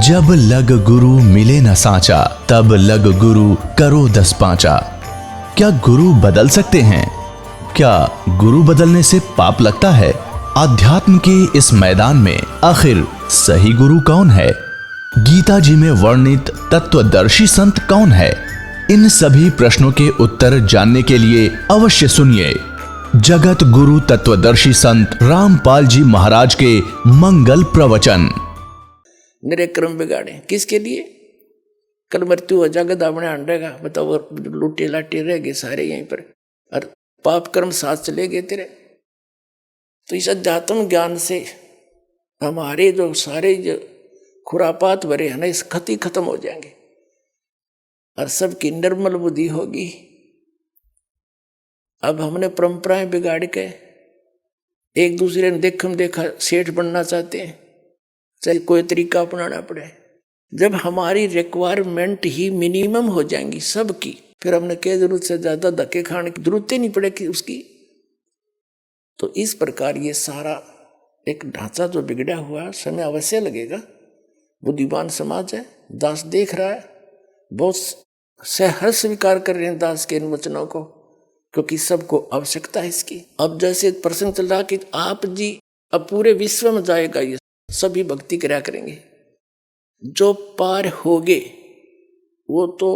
जब लग गुरु मिले न साचा, तब लग गुरु करो 10 पांचा। क्या गुरु बदल सकते हैं? क्या गुरु बदलने से पाप लगता है? अध्यात्म के इस मैदान में आखिर सही गुरु कौन है? गीता जी में वर्णित तत्वदर्शी संत कौन है? इन सभी प्रश्नों के उत्तर जानने के लिए अवश्य सुनिए जगत गुरु तत्वदर्शी संत रामपाल जी महाराज के मंगल प्रवचन। मेरे कर्म बिगाड़े किसके लिए? कल मृत्यु हो जाएगा, दावणे अंडेगा, बताओ लूटे लाटे रह गए सारे यहीं पर, और पाप कर्म साथ चले गए तेरे। तो इस अध्यात्म ज्ञान से हमारे जो सारे जो खुरापात भरे हैं ना, इस खती खत्म हो जाएंगे और सबकी निर्मल बुद्धि होगी। अब हमने परंपराएं बिगाड़ के एक दूसरे ने देखा सेठ बनना चाहते हैं, चाहे कोई तरीका अपनाना पड़े। जब हमारी रिक्वायरमेंट ही मिनिमम हो जाएंगी सबकी, फिर हमने क्या जरूरत से ज्यादा धक्के खाने की जरूरत ही नहीं पड़ेगी उसकी। तो इस प्रकार ये सारा एक ढांचा जो बिगड़ा हुआ, समय अवश्य लगेगा। बुद्धिमान समाज है, दास देख रहा है, बहुत सहर्ष स्वीकार कर रहे हैं दास के इन वचनों को, क्योंकि सबको आवश्यकता है इसकी। अब जैसे प्रसंग चल रहा कि आप जी अब पूरे विश्व में जाएगा, ये सभी भक्ति करा करेंगे। जो पार होगे वो तो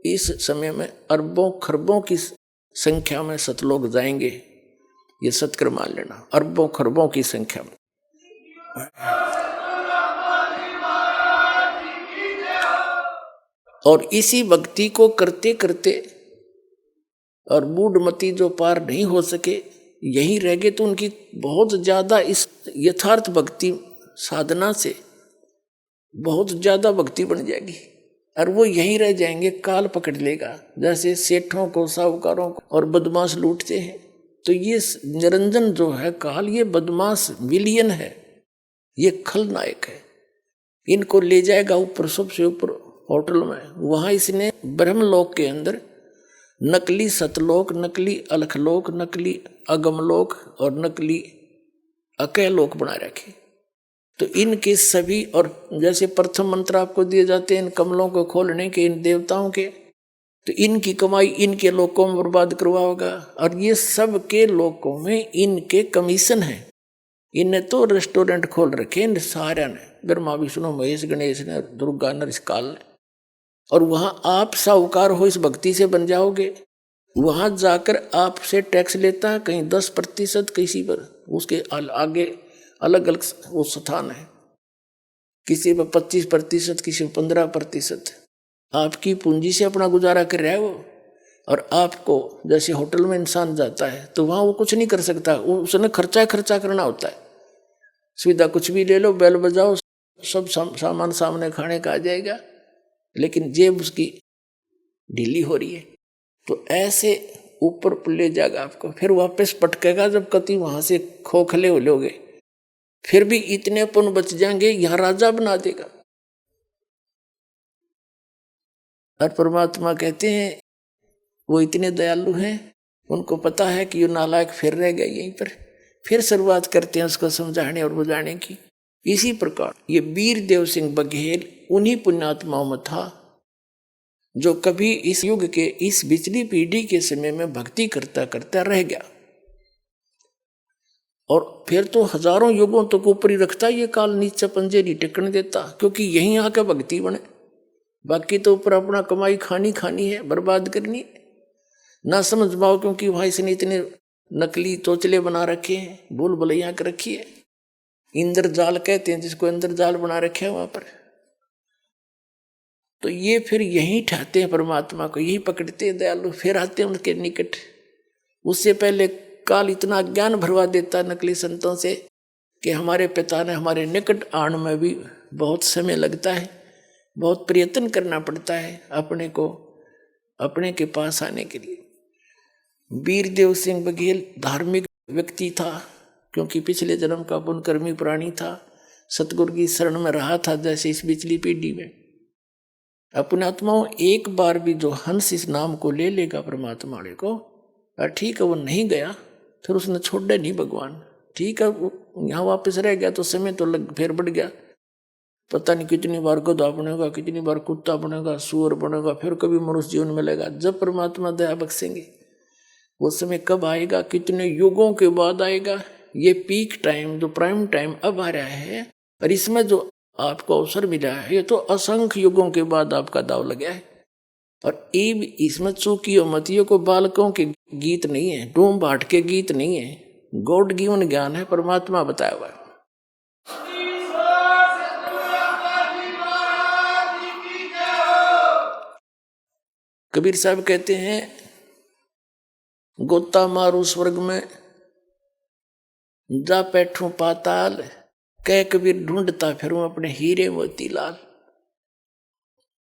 इस समय में अरबों खरबों की संख्या में सतलोक जाएंगे, ये सत्कर मान लेना, अरबों खरबों की संख्या में। और इसी भक्ति को करते करते और मूढ़मती जो पार नहीं हो सके यही रह गए, तो उनकी बहुत ज्यादा इस यथार्थ भक्ति साधना से बहुत ज्यादा भक्ति बन जाएगी और वो यहीं रह जाएंगे। काल पकड़ लेगा, जैसे सेठों को, साहूकारों को और बदमाश लूटते हैं। तो ये निरंजन जो है काल, ये बदमाश विलियन है, ये खलनायक है। इनको ले जाएगा ऊपर, सबसे ऊपर होटल में, वहां इसने ब्रह्मलोक के अंदर नकली सतलोक, नकली अलखलोक, नकली अगमलोक और नकली अकैलोक बना रखे। तो इनके सभी, और जैसे प्रथम मंत्र आपको दिए जाते हैं इन कमलों को खोलने के, इन देवताओं के, तो इनकी कमाई इनके लोकों में बर्बाद करवाओगा। और ये सब के लोकों में इनके कमीशन है। इनने तो रेस्टोरेंट खोल रखे इन सारे ने, ब्रह्मा विष्णु महेश गणेश ने, दुर्गा नरकाल ने। और वहां आप साहूकार हो, इस भक्ति से बन जाओगे। वहां जाकर आपसे टैक्स लेता है, कहीं 10%, किसी पर उसके आगे अलग अलग वो स्थान है, किसी पर 25%, किसी पर 15%। आपकी पूंजी से अपना गुजारा कर रहा है वो। और आपको जैसे होटल में इंसान जाता है तो वहां वो कुछ नहीं कर सकता, उसने खर्चा करना होता है। सुविधा कुछ भी ले लो, बेल बजाओ, सब सामान सामने खाने का आ जाएगा, लेकिन जेब उसकी ढीली हो रही है। तो ऐसे ऊपर ले जाएगा आपको, फिर वापस पटकेगा जब कति वहां से खोखले हो लोगे, फिर भी इतने पुण्य बच जाएंगे, यहां राजा बना देगा। और परमात्मा कहते हैं वो इतने दयालु हैं, उनको पता है कि ये नालायक फिर रह गया यहीं पर, फिर शुरुआत करते हैं उसको समझाने और बुझाने की। इसी प्रकार ये वीर देव सिंह बघेल उन्हीं पुण्यात्माओं में था जो कभी इस युग के, इस बिचली पीढ़ी के समय में भक्ति करता करता रह गया। और फिर तो हजारों युगों तक ऊपर ही रखता ये काल, नीचे पंजे नहीं टिकने देता, क्योंकि यहीं आके भक्ति बने। बाकी तो ऊपर अपना कमाई खानी है, बर्बाद करनी ना समझ पाओ, क्योंकि वहां इसने इतने नकली तोचले बना रखे हैं, भूल भुलैया कर रखी है। इंद्रजाल कहते हैं जिसको, इंद्रजाल बना रखे है वहां पर। तो ये फिर यहीं ठहते हैं परमात्मा को, यही पकड़ते हैं दयालु, फिर आते हैं उनके निकट। उससे पहले काल इतना ज्ञान भरवा देता नकली संतों से कि हमारे पिता ने हमारे निकट आने में भी बहुत समय लगता है, बहुत प्रयत्न करना पड़ता है अपने के पास आने के लिए। वीरदेव सिंह बघेल धार्मिक व्यक्ति था, क्योंकि पिछले जन्म का पुण्यकर्मी प्राणी था, सतगुरु की शरण में रहा था। जैसे इस पिछली पीढ़ी में अपने आत्माओं, एक बार भी जो हंस इस नाम को ले लेगा परमात्मा वाले को, ठीक है वो नहीं गया, फिर उसने छोड़े नहीं भगवान, ठीक है वो यहाँ वापस रह गया तो समय तो फिर बढ़ गया, पता नहीं कितनी बार गधा बनेगा, कितनी बार कुत्ता बनेगा, सूअर बनेगा, फिर कभी मनुष्य जीवन मिलेगा। जब परमात्मा दया बख्शेंगे वो समय कब आएगा, कितने युगों के बाद आएगा। ये पीक टाइम, जो प्राइम टाइम अब आ रहा है, और इसमें जो आपको अवसर मिला है, ये तो असंख्य युगों के बाद आपका दाव लगा है। और इसमें चूकियों मतियों को बालकों के गीत नहीं है, डूम बाट के गीत नहीं है, गॉड गिवन ज्ञान है, परमात्मा बताया हुआ है। कबीर साहब कहते हैं, गोता मारू स्वर्ग में, जा बैठूं पाताल, कह कबीर ढूंढता फिरूं अपने हीरे मोतीलाल।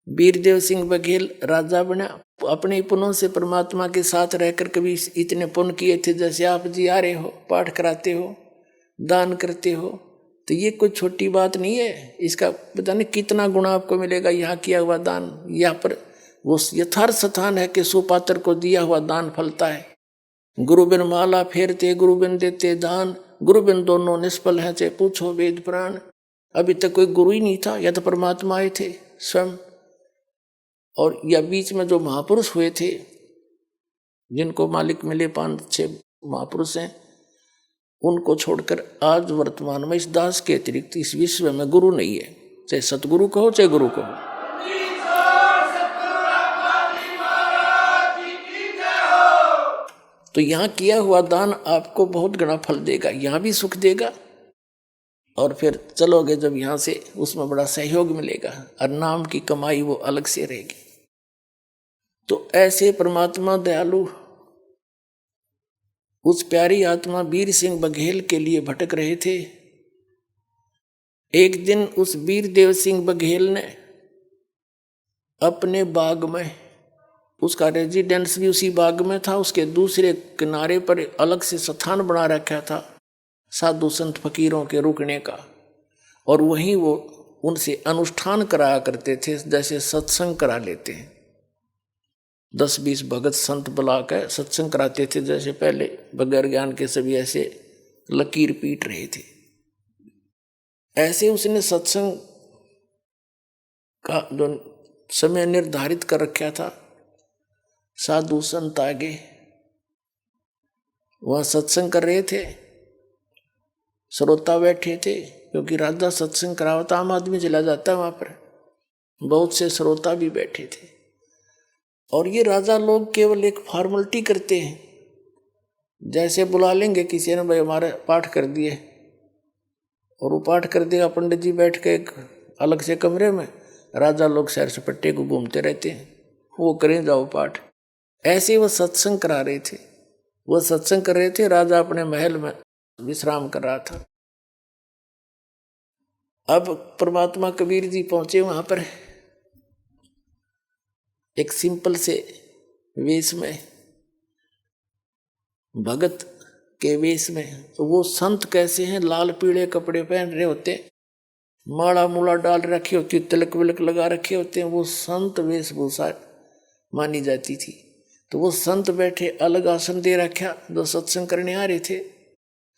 वीरदेव सिंह बघेल राजा बना, अपने पुनों से परमात्मा के साथ रहकर कभी इतने पुण्य किए थे, जैसे आप जी आ रहे हो, पाठ कराते हो, दान करते हो, तो ये कोई छोटी बात नहीं है। इसका पता नहीं कितना गुना आपको मिलेगा। यहाँ किया हुआ दान, यहाँ पर वो यथार्थ स्थान है कि सुपात्र को दिया हुआ दान फलता है। गुरु बिन माला फेरते, गुरु बिन देते दान, गुरु बिन दोनों निष्फल हैं, चाहे पूछो वेद पुराण। अभी तक कोई गुरु ही नहीं था, या तो परमात्मा आए थे स्वयं, और या बीच में जो महापुरुष हुए थे, जिनको मालिक मिले 5-6 महापुरुष हैं, उनको छोड़कर आज वर्तमान में इस दास के अतिरिक्त इस विश्व में गुरु नहीं है। चाहे सतगुरु कहो चाहे गुरु कहो। तो यहाँ किया हुआ दान आपको बहुत गणा फल देगा, यहाँ भी सुख देगा, और फिर चलोगे जब यहाँ से, उसमें बड़ा सहयोग मिलेगा, और नाम की कमाई वो अलग से रहेगी। तो ऐसे परमात्मा दयालु उस प्यारी आत्मा वीर सिंह बघेल के लिए भटक रहे थे। एक दिन उस वीरदेव सिंह बघेल ने अपने बाग में, उसका रेजिडेंस भी उसी बाग में था, उसके दूसरे किनारे पर अलग से स्थान बना रखा था साधु संत फकीरों के रुकने का, और वहीं वो उनसे अनुष्ठान कराया करते थे, जैसे सत्संग करा लेते हैं। 10-20 भगत संत बुला कर सत्संग कराते थे, जैसे पहले बगैर ज्ञान के सभी ऐसे लकीर पीट रहे थे। ऐसे उसने सत्संग का जो समय निर्धारित कर रखा था, साधु संत आगे वह सत्संग कर रहे थे, श्रोता बैठे थे, क्योंकि राजा सत्संग करावता, आम आदमी चला जाता वहां पर, बहुत से श्रोता भी बैठे थे। और ये राजा लोग केवल एक फॉर्मेलिटी करते हैं, जैसे बुला लेंगे किसी ने, भाई हमारे पाठ कर दिए, और वो पाठ कर देगा, पंडित जी बैठ के एक अलग से कमरे में, राजा लोग सैर सपट्टे को घूमते रहते हैं, वो करें जाओ पाठ। ऐसे वो सत्संग करा रहे थे, वो सत्संग कर रहे थे, राजा अपने महल में विश्राम कर रहा था। अब परमात्मा कबीर जी पहुंचे वहां पर, एक सिंपल से वेश में, भगत के वेश में। तो वो संत कैसे हैं, लाल पीले कपड़े पहन रहे होते, माला मूला डाल रखी होती, तिलक विलक लगा रखे होते हैं, वो संत वेशभूषा मानी जाती थी। तो वो संत बैठे, अलग आसन दे रखा, जो सत्संग करने आ रहे थे,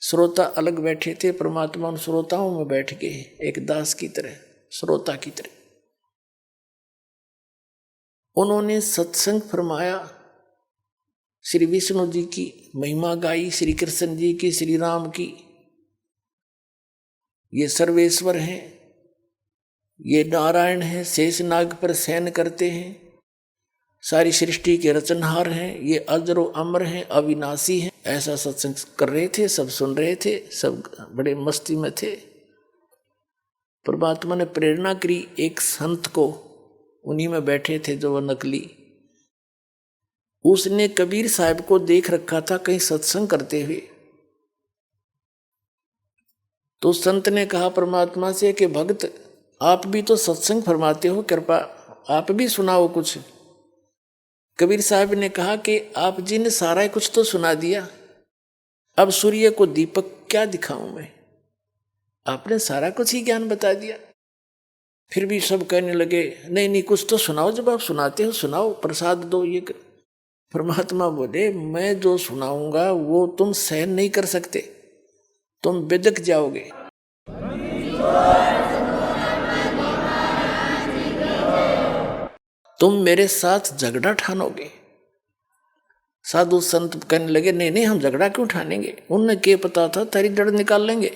श्रोता अलग बैठे थे। परमात्मा उन श्रोताओं में बैठ गए, एक दास की तरह, श्रोता की तरह। उन्होंने सत्संग फरमाया, श्री विष्णु जी की महिमा गाई, श्री कृष्ण जी की, श्री राम की। ये सर्वेश्वर हैं, ये नारायण हैं, शेष नाग पर शयन करते हैं, सारी सृष्टि के रचनहार हैं, ये अजरो अमर हैं, अविनाशी हैं। ऐसा सत्संग कर रहे थे, सब सुन रहे थे, सब बड़े मस्ती में थे। परमात्मा ने प्रेरणा करी एक संत को, उन्हीं में बैठे थे जो वह नकली, उसने कबीर साहब को देख रखा था कहीं सत्संग करते हुए। तो संत ने कहा परमात्मा से कि भक्त आप भी तो सत्संग फरमाते हो, कृपा आप भी सुनाओ कुछ। कबीर साहब ने कहा कि आप जी ने सारा कुछ तो सुना दिया, अब सूर्य को दीपक क्या दिखाऊं मैं, आपने सारा कुछ ही ज्ञान बता दिया। फिर भी सब कहने लगे नहीं नहीं कुछ तो सुनाओ, जब आप सुनाते हो सुनाओ, प्रसाद दो ये कर। परमात्मा बोले मैं जो सुनाऊंगा वो तुम सहन नहीं कर सकते, तुम बिदक जाओगे। तुम मेरे साथ झगड़ा ठानोगे? साधु संत कहने लगे नहीं नहीं, हम झगड़ा क्यों ठानेंगे? उन्हें क्या पता था तेरी जड़ निकाल लेंगे।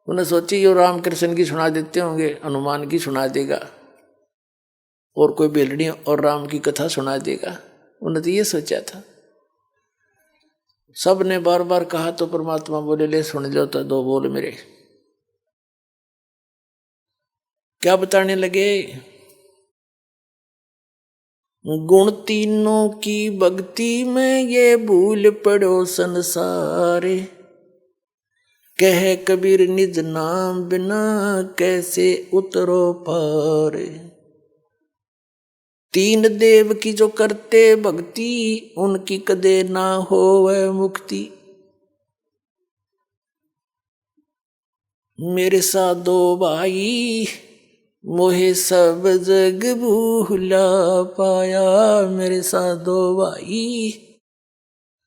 उन्हें सोची यो रामकृष्ण की सुना देते होंगे, हनुमान की सुना देगा, और कोई बेलड़ी और राम की कथा सुना देगा। उन्हें तो ये सोचा था। सब ने बार बार कहा तो परमात्मा बोले ले सुन लो तो दो बोल मेरे। क्या बताने लगे? गुण तीनों की भक्ति में ये भूल पड़ो संसारे, कह कबीर निज नाम बिना कैसे उतरो पारे। तीन देव की जो करते भक्ति, उनकी कदे ना होवे मुक्ति। मेरे साधो भाई मोहे सब जग भूला पाया, मेरे साधो भाई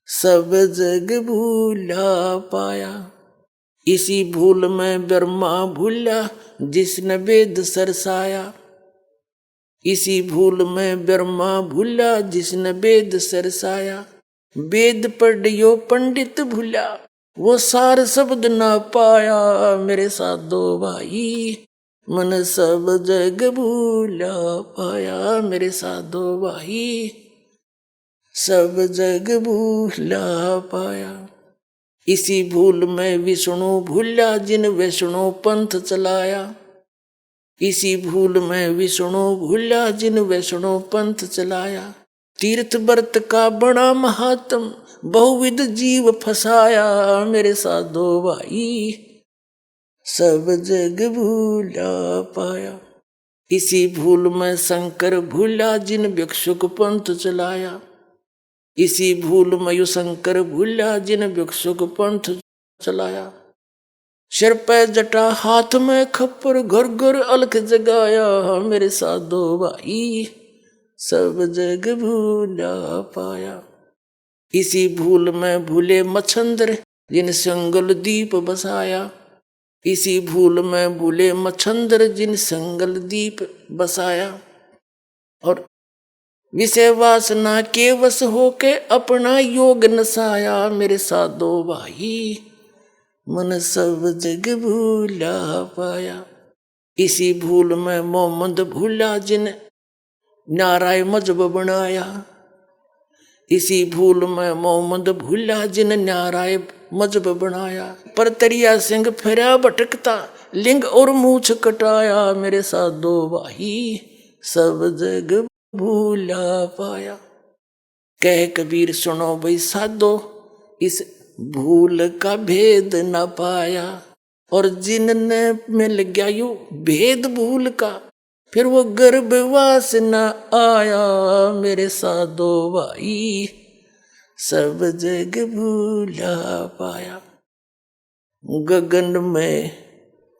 सब जग भूला पाया। इसी भूल में ब्रह्मा भूला जिसने वेद सरसाया, इसी भूल में ब्रह्मा भूला जिसने वेद सरसाया। वेद पढ़ियो पंडित भूला, वो सार शब्द ना पाया, मेरे साधो भाई मन सब जग भूला पाया, मेरे साधो भाई सब जग भूला पाया। इसी भूल में विष्णु भूला जिन वैष्णो पंथ चलाया, इसी भूल में विष्णु भूला जिन वैष्णो पंथ चलाया। तीर्थ व्रत का बड़ा महात्म बहुविध जीव फसाया, मेरे साधो भाई सब जग भूला पाया। इसी भूल में शंकर भूला जिन भिक्षुक पंथ चलाया, इसी भूल में यु शंकर भूला जिन भिक्षुक पंथ चलाया। सिर पे जटा हाथ में खप्पर घर घर अलख जगाया, मेरे साधो भाई सब जग भूला पाया। इसी भूल में भूले मच्छंदर जिन संगल दीप बसाया, इसी भूल में भूले मच्छंदर जिन संगल दीप बसाया। और विषय वासना के वश होके अपना योग नसाया, मेरे साधो भाई मन सब जग भूला पाया। इसी भूल में मोहम्मद भूला जिन नाराय मजहब बनाया, इसी भूल में मोहम्मद भूला जिन नाराय मजहब बनाया। पर तरिया सिंह फिरा भटकता लिंग और मूछ कटाया, मेरे साधो भाई सब जग भूला पाया। कह कबीर सुनो भाई साधो इस भूल का भेद न पाया, और जिनने मिल गया यू भेद भूल का फिर वो गर्भवास न आया, मेरे साधो भाई सब जग भूला पाया। गगन में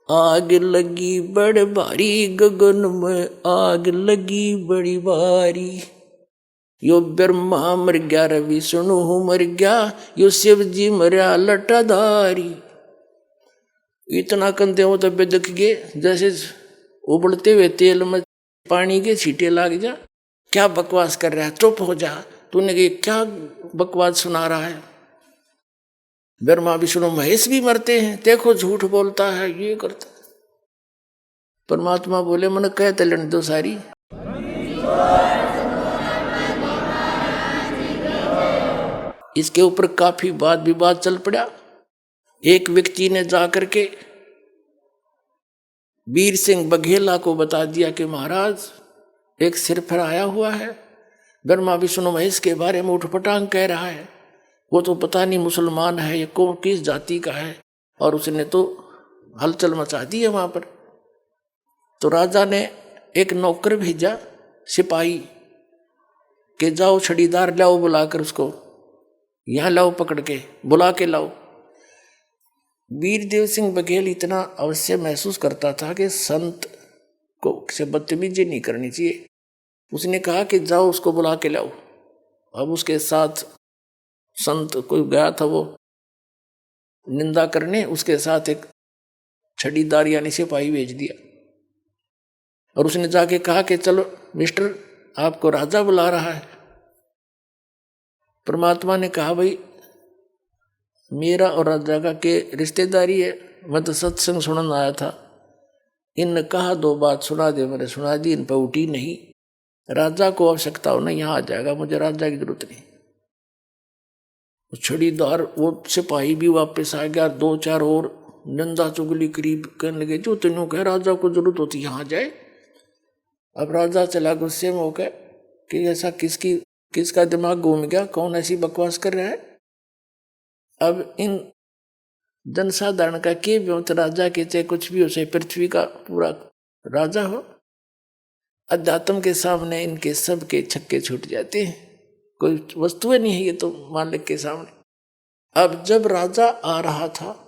आग लगी बड़ भारी, गगन में आग लगी बड़ी भारी। यो ब्रह्मा मर गया रे विष्णु मर गया, यो शिव जी मरया लटाधारी। इतना कंधे हो तब दिख गए जैसे उबलते हुए तेल में पानी के छींटे लाग जा। क्या बकवास कर रहा है, चुप हो जा, तूने क्या बकवास सुना रहा है। ब्रह्मा विष्णु महेश भी मरते हैं, देखो झूठ बोलता है, ये करता है। परमात्मा बोले मन कह तलन दो सारी। इसके ऊपर काफी वाद विवाद चल पड़ा। एक व्यक्ति ने जाकर के वीर सिंह बघेला को बता दिया कि महाराज एक सिर फहराया हुआ है, ब्रह्मा विष्णु महेश के बारे में उठपटांग कह रहा है, वो तो पता नहीं मुसलमान है या कौन किस जाति का है, और उसने तो हलचल मचा दी है वहां पर। तो राजा ने एक नौकर भेजा सिपाही के जाओ छड़ीदार लाओ, बुलाकर उसको यहां लाओ, पकड़ के बुला के लाओ। वीरदेव सिंह बघेल इतना अवश्य महसूस करता था कि संत को से बदतमीजी नहीं करनी चाहिए। उसने कहा कि जाओ उसको बुला के लाओ। अब उसके साथ संत कोई गया था वो निंदा करने, उसके साथ एक छड़ीदार यानी सिपाही भेज दिया, और उसने जाके कहा कि चलो मिस्टर आपको राजा बुला रहा है। परमात्मा ने कहा भाई मेरा और राजा का के रिश्तेदारी है, मैं तो सत्संग सुनने आया था। इनने कहा 2 बात सुना दे, मैंने सुना दी, इन पर उठी नहीं। राजा को आवश्यकता हो ना यहाँ आ जाएगा, मुझे राजा की जरूरत नहीं। छड़ीदार वो सिपाही भी वापस आ गया, 2-4 और निंदा चुगली करीब करने लगे, जो तेनों कह राजा को जरूरत होती यहाँ जाए। अब राजा चला गुस्से में होकर कि ऐसा किसका दिमाग घूम गया, कौन ऐसी बकवास कर रहा है। अब इन जनसाधारण का के व्यवत राजा के चाहे कुछ भी हो, चाहे पृथ्वी का पूरा राजा हो, अध्यात्म के सामने इनके सब के छक्के छूट जाते हैं। कोई वस्तुएं नहीं है ये तो मालिक के सामने। अब जब राजा आ रहा था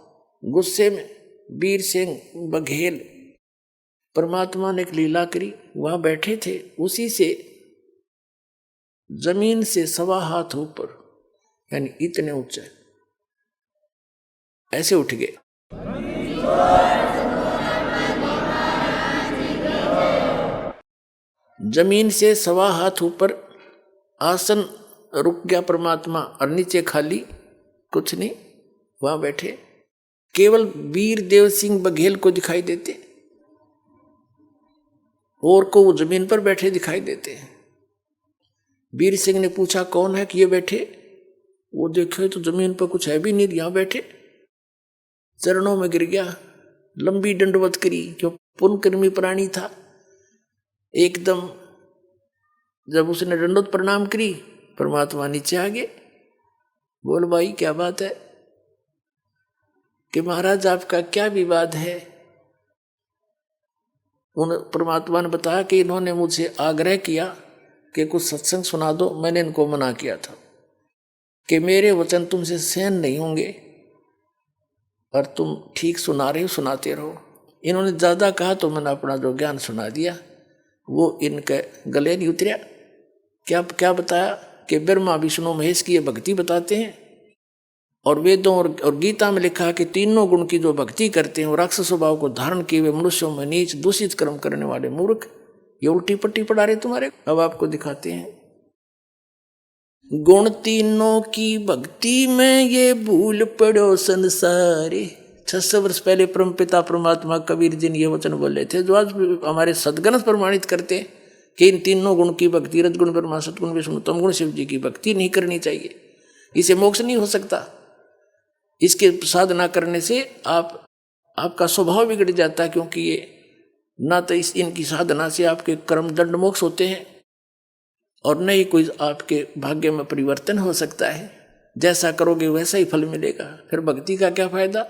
गुस्से में, वीर सिंह बघेल, परमात्मा ने एक लीला करी, वहां बैठे थे, उसी से जमीन से 1.25 हाथ ऊपर, यानी इतने ऊंचे, ऐसे उठ गए। जमीन से 1.25 हाथ ऊपर आसन रुक गया परमात्मा, और नीचे खाली कुछ नहीं, वहां बैठे। केवल वीर देव सिंह बघेल को दिखाई देते, और को वो जमीन पर बैठे दिखाई देते हैं। वीर सिंह ने पूछा कौन है कि ये बैठे? वो देखे तो जमीन पर कुछ है भी नहीं, यहां बैठे। चरणों में गिर गया, लंबी दंडवत करी, जो पुण्यकर्मी प्राणी था। एकदम जब उसने दंडवत प्रणाम करी, परमात्मा नीचे आ गए। बोल भाई क्या बात है कि महाराज आपका क्या विवाद है? उन परमात्मा ने बताया कि इन्होंने मुझसे आग्रह किया कि कुछ सत्संग सुना दो। मैंने इनको मना किया था कि मेरे वचन तुमसे सहन नहीं होंगे, और तुम ठीक सुना रहे हो, सुनाते रहो। इन्होंने ज़्यादा कहा तो मैंने अपना जो ज्ञान सुना दिया, वो इनके गले नहीं उतरा। क्या बताया कि ब्रह्मा विष्णु महेश की ये भक्ति बताते हैं, और वेदों और गीता में लिखा है कि तीनों गुण की जो भक्ति करते हैं वो राक्षस स्वभाव को धारण किए हुए मनुष्यों में नीच दूषित कर्म करने वाले मूर्ख, ये उल्टी पट्टी पढ़ा रहे तुम्हारे। अब आपको दिखाते हैं। गुण तीनों की भक्ति में ये भूल पड़ो संसारे। 600 वर्ष पहले परमपिता परमात्मा कबीर जी ने ये वचन बोले थे, जो आज हमारे सद्गुण प्रमाणित करते हैं कि इन तीनों गुण की भक्ति, रजगुण ब्रह्मा, सतगुण विष्णु, तमगुण शिव जी की भक्ति नहीं करनी चाहिए। इसे मोक्ष नहीं हो सकता। इसके साधना करने से आपका स्वभाव बिगड़ जाता है, क्योंकि ये ना तो इनकी साधना से आपके कर्म दंड मोक्ष होते हैं, और न ही कोई आपके भाग्य में परिवर्तन हो सकता है। जैसा करोगे वैसा ही फल मिलेगा। फिर भक्ति का क्या फायदा?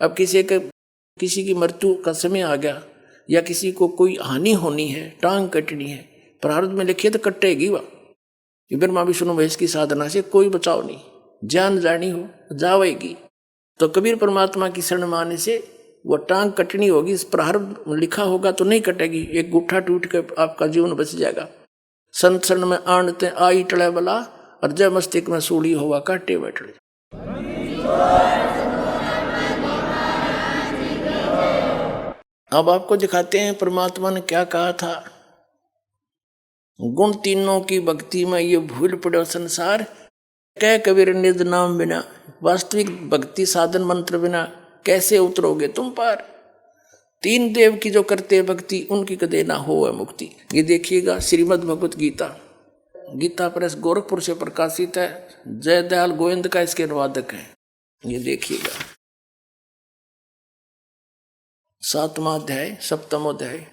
अब किसी की मृत्यु का समय आ गया, या किसी को कोई हानि होनी है, टांग कटनी है, प्रारब्ध में लिखिए तो कटेगी वह। ब्रह्मा विष्णु महेश की साधना से कोई बचाव नहीं, जान जानी हो जावेगी। तो कबीर परमात्मा की शरण माने से वो टांग कटनी होगी, इस प्रारब्ध लिखा होगा तो नहीं कटेगी। एक गुठा टूट कर आपका जीवन बच जाएगा। संत शरण में आणते आई टले बला, और जय मस्तिष्क में सूढ़ी होगा काटे बैठे। अब आपको दिखाते हैं परमात्मा ने क्या कहा था। गुण तीनों की भक्ति में ये भूल पड़ो संसार, कह कबीर निज नाम बिना। वास्तविक भक्ति साधन मंत्र बिना कैसे उतरोगे तुम पार? 3 देव की जो करते भक्ति, उनकी कदे ना हो मुक्ति। ये देखिएगा श्रीमद् भगवत गीता, गीता प्रेस गोरखपुर से प्रकाशित है। जयदयाल गोविंद का इसके अनुवादक है। ये देखिएगा 7वां अध्याय 7वां अध्याय।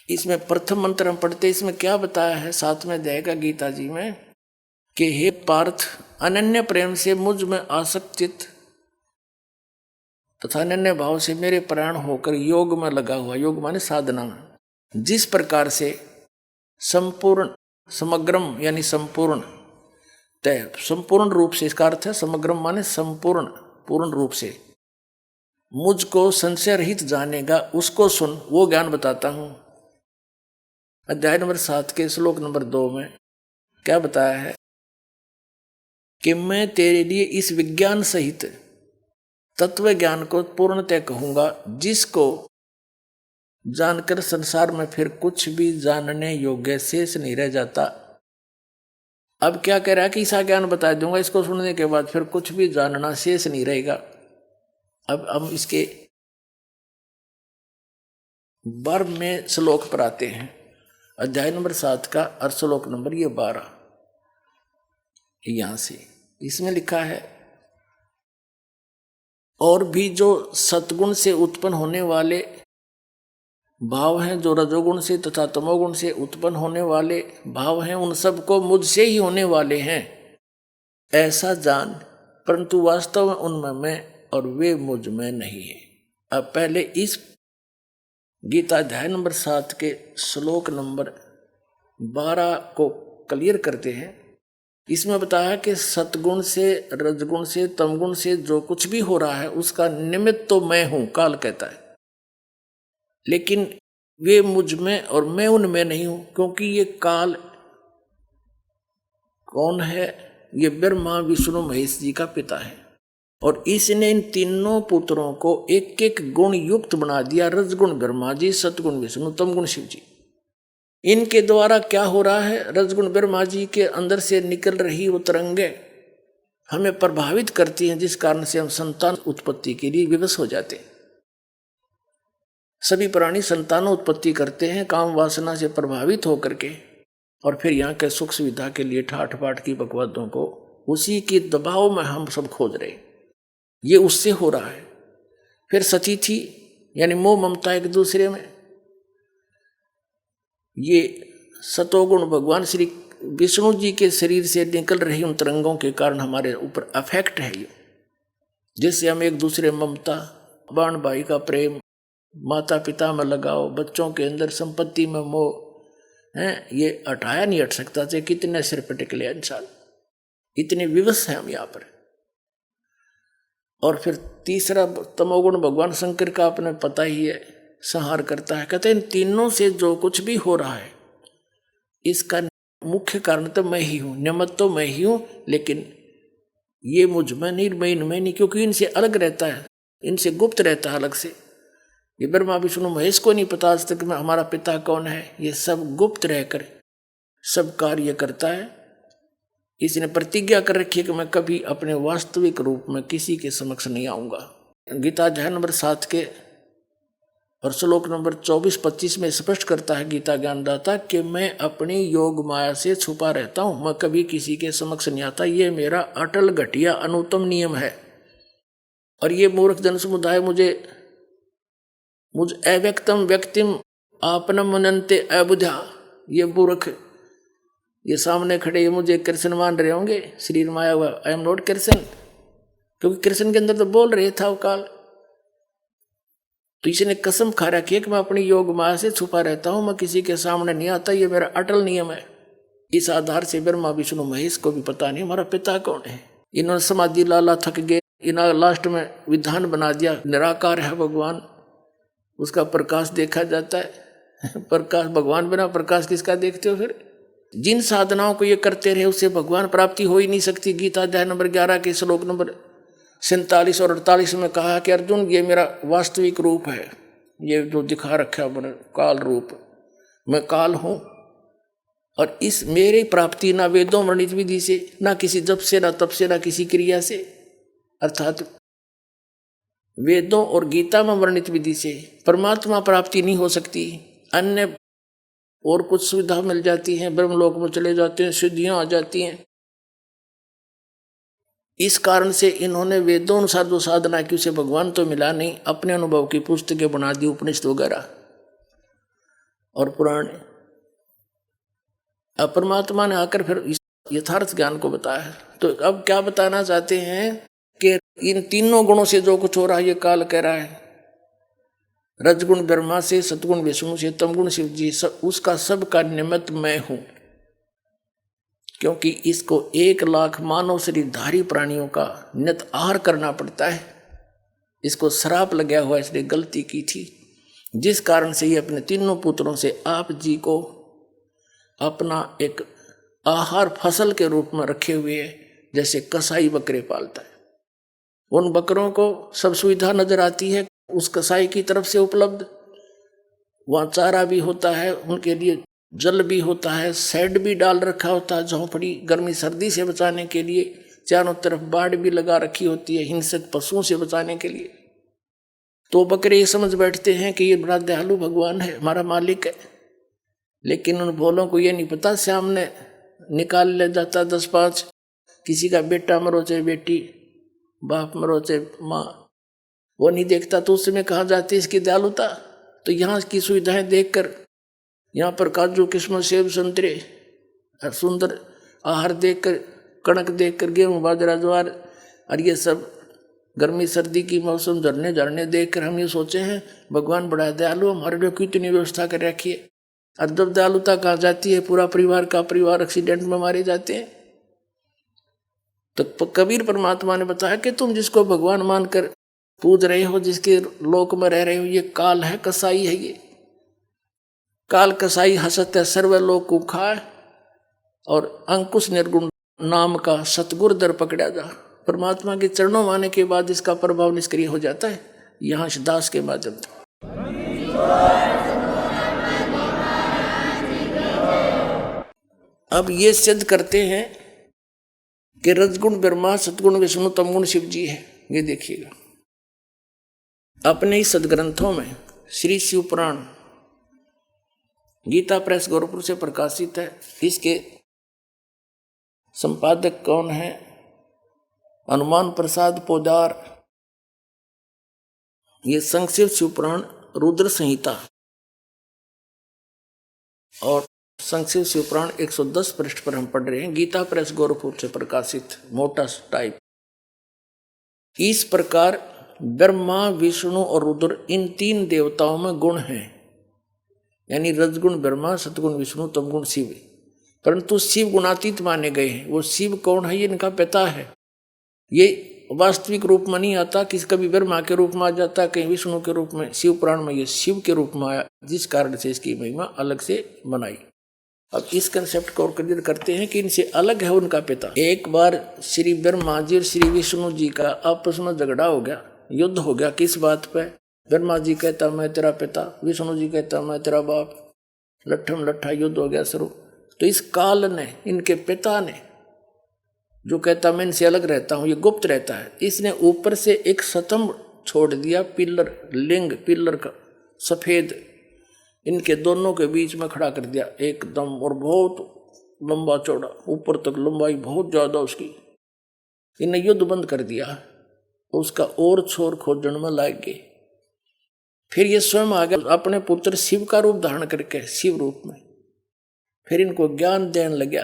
इसमें प्रथम मंत्र हम पढ़ते, इसमें क्या बताया है 7वें अध्याय का गीता जी में कि हे पार्थ, अनन्य प्रेम से मुझ में आसक्तित तथा अनन्य भाव से मेरे प्राण होकर योग में लगा हुआ, योग माने साधना में, जिस प्रकार से संपूर्ण समग्रम यानी संपूर्ण तय संपूर्ण रूप से, इसका अर्थ है समग्रम माने संपूर्ण पूर्ण रूप से मुझको संशय रहित जानेगा, उसको सुन, वो ज्ञान बताता हूं। अध्याय नंबर 7 के श्लोक नंबर 2 में क्या बताया है कि मैं तेरे लिए इस विज्ञान सहित तत्व ज्ञान को पूर्णतः कहूंगा, जिसको जानकर संसार में फिर कुछ भी जानने योग्य शेष नहीं रह जाता। अब क्या कह रहा है कि ऐसा ज्ञान बता दूंगा, इसको सुनने के बाद फिर कुछ भी जानना शेष नहीं रहेगा। अब हम इसके 12वें श्लोक पर आते हैं, अध्याय नंबर 7 का और श्लोक नंबर ये 12। यहां से इसमें लिखा है, और भी जो सतगुण से उत्पन्न होने वाले भाव हैं, जो रजोगुण से तथा तमोगुण से उत्पन्न होने वाले भाव हैं, उन सबको मुझसे ही होने वाले हैं ऐसा जान, परंतु वास्तव में उनमें मैं और वे मुझ में नहीं है। अब पहले इस गीता अध्याय नंबर 7 के श्लोक नंबर 12 को क्लियर करते हैं। इसमें बताया कि सतगुण से, रजगुण से, तमगुण से जो कुछ भी हो रहा है उसका निमित्त तो मैं हूं, काल कहता है, लेकिन वे मुझ में और मैं उनमें नहीं हूं, क्योंकि ये काल कौन है? ये ब्रह्मा विष्णु महेश जी का पिता है, और इसने इन तीनों पुत्रों को एक एक गुण युक्त बना दिया। रजगुण ब्रह्मा जी, सतगुण विष्णु, तमगुण शिव जी। इनके द्वारा क्या हो रहा है? रजगुण ब्रह्मा जी के अंदर से निकल रही वो तरंगे हमें प्रभावित करती हैं, जिस कारण से हम संतान उत्पत्ति के लिए विवश हो जाते हैं। सभी प्राणी संतान उत्पत्ति करते हैं काम वासना से प्रभावित होकर के, और फिर यहाँ के सुख सुविधा के लिए ठाठ पाठ की बकवादों को उसी के दबाव में हम सब खोज रहे। ये उससे हो रहा है। फिर सतीथी यानी मोह ममता एक दूसरे में, ये सतोगुण भगवान श्री विष्णु जी के शरीर से निकल रही उन तरंगों के कारण हमारे ऊपर अफेक्ट है ये, जिससे हम एक दूसरे ममता, बहन भाई का प्रेम, माता पिता में लगाओ, बच्चों के अंदर संपत्ति में मोह है, ये हटाया नहीं हट सकता। चाहे कितने सिर पर टिक लिया इंसान, इतने विवश हैं हम यहाँ पर। और फिर तीसरा तमोगुण भगवान शंकर का अपने पता ही है, संहार करता है। कहते हैं इन तीनों से जो कुछ भी हो रहा है इसका मुख्य कारण तो मैं ही हूँ, निमित्त तो मैं ही हूँ, लेकिन ये मुझ में नहीं, मैं इनमें नहीं, क्योंकि इनसे अलग रहता है, इनसे गुप्त रहता है अलग से। ये ब्रह्मा विष्णु महेश को नहीं पता आज तक में हमारा पिता कौन है, ये सब गुप्त रहकर सब कार्य करता है। इसने प्रतिज्ञा कर रखी है कि मैं कभी अपने वास्तविक रूप में किसी के समक्ष नहीं आऊंगा। गीता अध्याय नंबर 7 के और श्लोक नंबर 24-25 में स्पष्ट करता है गीता ज्ञानदाता कि मैं अपनी योग माया से छुपा रहता हूं, मैं कभी किसी के समक्ष नहीं आता। ये मेरा अटल घटिया अनुत्तम नियम है। और ये मूर्ख जन समुदाय मुझ अव्यक्तम व्यक्तिम आपनम मनन्ते अबुधा, ये मूर्ख ये सामने खड़े ये मुझे कृष्ण मान रहे होंगे, शरीर माया हुआ, आई एम नॉट कृष्ण, क्योंकि कृष्ण के अंदर तो बोल रहे था वो काल। तो इसने कसम खा रखी है कि मैं अपनी योग माया से छुपा रहता हूं, मैं किसी के सामने नहीं आता, ये मेरा अटल नियम है। इस आधार से ब्रह्मा विष्णु महेश को भी पता नहीं हमारा पिता कौन है। इन्होंने समाधि लाला थक गए, इन्होंने लास्ट में विधान बना दिया निराकार है भगवान, उसका प्रकाश देखा जाता है। प्रकाश भगवान बिना प्रकाश किसका देखते हो? फिर जिन साधनाओं को ये करते रहे उससे भगवान प्राप्ति हो ही नहीं सकती। गीता अध्याय नंबर 11 के श्लोक नंबर 47 और 48 में कहा कि अर्जुन ये मेरा वास्तविक रूप है, ये जो दिखा रखा है मैंने काल रूप, मैं काल हूँ। और इस मेरी प्राप्ति ना वेदों वर्णित विधि से, ना किसी जप से, ना तप से, ना किसी क्रिया से, अर्थात वेदों और गीता में वर्णित विधि से परमात्मा प्राप्ति नहीं हो सकती। अन्य और कुछ सुविधा मिल जाती है, ब्रह्मलोक में चले जाते हैं, सिद्धियां आ जाती हैं। इस कारण से इन्होंने वेदों अनुसार जो साधना की उसे भगवान तो मिला नहीं, अपने अनुभव की पुस्तकें बना दी, उपनिषद वगैरह और पुराण। अब परमात्मा ने आकर फिर इस यथार्थ ज्ञान को बताया। तो अब क्या बताना चाहते हैं कि इन तीनों गुणों से जो कुछ हो रहा है ये काल कह रहा है, रजगुण ब्रह्मा से, सतगुण विष्णु से, तमगुण शिव जी, उसका सब का निमित्त मैं हूं। क्योंकि इसको 1 लाख मानव शरीरधारी प्राणियों का नित आहार करना पड़ता है, इसको श्राप लगा हुआ, इसने गलती की थी, जिस कारण से ये अपने तीनों पुत्रों से आप जी को अपना एक आहार फसल के रूप में रखे हुए है, जैसे कसाई बकरे पालता है। उन बकरों को सब सुविधा नजर आती है उस कसाई की तरफ से उपलब्ध, वहाँ चारा भी होता है, उनके लिए जल भी होता है, शेड भी डाल रखा होता है, झोंपड़ी गर्मी सर्दी से बचाने के लिए, चारों तरफ बाड़ भी लगा रखी होती है हिंसक पशुओं से बचाने के लिए। तो बकरे ये समझ बैठते हैं कि ये बड़ा दयालु भगवान है, हमारा मालिक है। लेकिन उन भोलों को ये नहीं पता, सामने निकाल ले जाता 10-5, किसी का बेटा मरो चाहे बेटी, बाप मरो चाहे माँ, वो नहीं देखता। तो उस समय कहा जाती है इसकी दयालुता। तो यहाँ की सुविधाएं देखकर, यहाँ पर काजू किस्मत सेब संतरे सुंदर आहार देखकर, कणक देखकर, गेहूँ बाजरा ज्वार और ये सब गर्मी सर्दी की मौसम झरने देखकर हम ये सोचे हैं भगवान बड़ा दयालु, हमारे लिए कितनी व्यवस्था कर रखी है। और जब दयालुता कहा जाती है, पूरा परिवार का परिवार एक्सीडेंट में मारे जाते हैं। तो कबीर परमात्मा ने बताया कि तुम जिसको भगवान मानकर पूज रहे हो, जिसके लोक में रह रहे हो, ये काल है, कसाई है। ये काल कसाई हसत है सर्वलोक को खाए, और अंकुश निर्गुण नाम का सतगुर दर पकड़ा जा। परमात्मा के चरणों में आने के बाद इसका प्रभाव निष्क्रिय हो जाता है। यहाँ दास के माध्यम से अब ये सिद्ध करते हैं कि रजगुण ब्रह्मा, सतगुण विष्णु, तमगुण शिव जी है। ये देखिएगा अपने ही सदग्रंथों में श्री शिव पुराण गीता प्रेस गोरखपुर से प्रकाशित है। इसके संपादक कौन है? हनुमान प्रसाद पोदार। ये संक्षिप्त शिव पुराण रुद्र संहिता और संक्षिप्त शिव पुराण 110 पृष्ठ पर हम पढ़ रहे हैं, गीता प्रेस गोरखपुर से प्रकाशित, मोटा टाइप। इस प्रकार ब्रह्मा, विष्णु और रुद्र इन 3 देवताओं में गुण हैं, यानी रजगुण ब्रह्मा, सतगुण विष्णु, तमगुण शिव। परंतु शिव गुणातीत माने गए हैं। वो शिव कौन है? ये इनका पिता है। ये वास्तविक रूप में नहीं आता, किसी कभी ब्रह्मा के रूप में आ जाता, कहीं विष्णु के रूप में। शिव पुराण में ये शिव के रूप में आया, जिस कारण से इसकी महिमा अलग से बनाई। अब इस कंसेप्ट को और क्लियर करते हैं कि इनसे अलग है उनका पिता। एक बार श्री ब्रह्मा जी और श्री विष्णु जी का आपस में झगड़ा हो गया, युद्ध हो गया। किस बात पे? ब्रह्मा जी कहता मैं तेरा पिता, विष्णु जी कहता मैं तेरा बाप। लट्ठम लट्ठा युद्ध हो गया शुरू। तो इस काल ने, इनके पिता ने, जो कहता मैं इनसे अलग रहता हूं, ये गुप्त रहता है, इसने ऊपर से एक स्तंभ छोड़ दिया, पिलर, लिंग पिलर का सफेद, इनके दोनों के बीच में खड़ा कर दिया एकदम, और बहुत लंबा चौड़ा, ऊपर तक लंबाई बहुत ज्यादा उसकी। इन्हें युद्ध बंद कर दिया, उसका और छोर खोजने में लग गए। फिर ये स्वयं आ गया अपने पुत्र शिव का रूप धारण करके, शिव रूप में। फिर इनको ज्ञान देने लगा।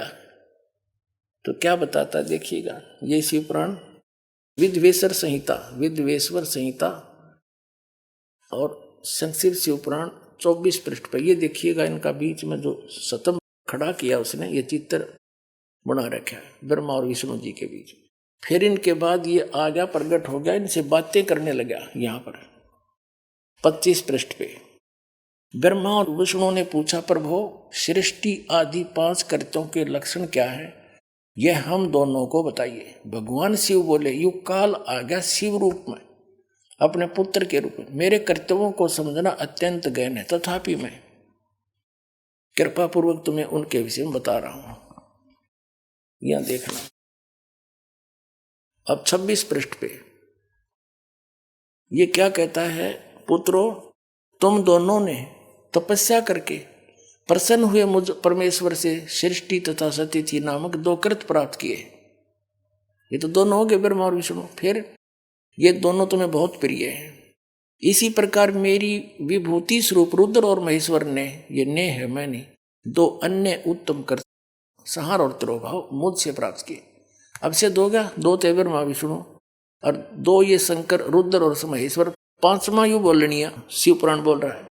तो क्या बताता देखिएगा, ये शिव पुराण विद्वेश्वर संहिता, विद्वेश्वर संहिता और संक्षिप्त शिव पुराण 24 पृष्ठ पर। ये देखिएगा इनका बीच में जो स्तंभ खड़ा किया उसने, ये चित्र बना रखा है ब्रह्मा और विष्णु जी के बीच। फिर इनके बाद ये आ गया, प्रकट हो गया, इनसे बातें करने लगा। यहाँ पर 25 पृष्ठ पे ब्रह्मा और विष्णु ने पूछा, प्रभु सृष्टि आदि 5 कर्तों के लक्षण क्या है, यह हम दोनों को बताइए। भगवान शिव बोले, युग काल आ गया शिव रूप में, अपने पुत्र के रूप में। मेरे कर्तव्यों को समझना अत्यंत गहन है, तथापि मैं कृपा पूर्वक तुम्हें उनके विषय में बता रहा हूं। यहां देखना अब 26 पृष्ठ पे ये क्या कहता है, पुत्रों तुम दोनों ने तपस्या करके प्रसन्न हुए मुझ परमेश्वर से सृष्टि तथा सतिथि नामक 2 कृत प्राप्त किए। ये तो दोनों हो गए ब्रह्मा और विष्णु। फिर ये दोनों तुम्हें बहुत प्रिय हैं। इसी प्रकार मेरी विभूति स्वरूप रुद्र और महेश्वर ने, ये ने है मैंने, 2 अन्य उत्तम कर संहार और तिरोभाव मुझसे प्राप्त किए। अब से 2 गया, 2 थे ब्रह्मा विष्णु और 2 ये शंकर रुद्र और महेश्वर। 5वां यू बोलनिया शिव पुराण बोल रहा है।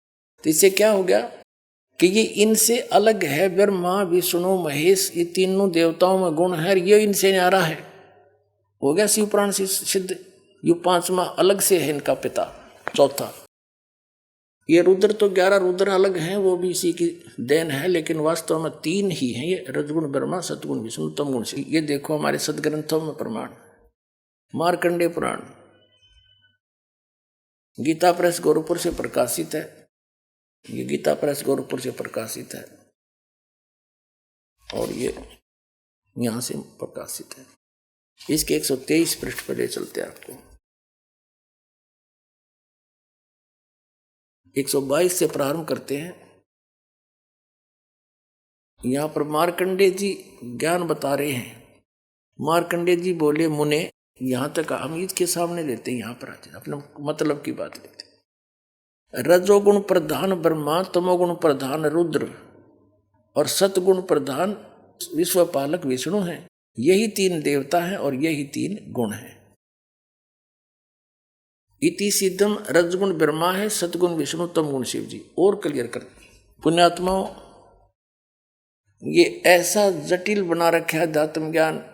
तो इससे क्या हो गया कि ये इनसे अलग है। ब्रह्मा विष्णु महेश, ये तीनों देवताओं में गुण है, ये इनसे न्यारा है। हो गया शिव पुराण से सिद्ध। यू 5वां अलग से है इनका पिता। 4था ये रुद्र, तो 11 रुद्र अलग हैं, वो भी इसी की देन है, लेकिन वास्तव में 3 ही हैं ये, रजगुण ब्रह्मा, सतगुण विष्णु, तमगुण शिव। ये देखो हमारे सदग्रंथों में प्रमाण। मार्कंडेय पुराण गीता प्रेस गोरखपुर से प्रकाशित है, ये गीता प्रेस गोरखपुर से प्रकाशित है और ये यहां से प्रकाशित है। इसके 123 पृष्ठ पर ले चलते हैं आपको। 122 से प्रारंभ करते हैं। यहां पर मार्कंडे जी ज्ञान बता रहे हैं। मार्कंडे जी बोले, मुने, यहां तक हम इसके सामने लेते हैं, यहां पर आते हैं, अपने मतलब की बात लेते हैं। रजोगुण प्रधान ब्रह्मा, तमोगुण प्रधान रुद्र और सतगुण प्रधान विश्वपालक विष्णु हैं। यही 3 देवता हैं और यही 3 गुण हैं। इति सिद्धम, रजगुण ब्रह्मा है, सतगुण विष्णु, तमगुण शिव जी। और क्लियर कर, पुण्यात्माओं, ये ऐसा जटिल बना रखा है अध्यात्म ज्ञान,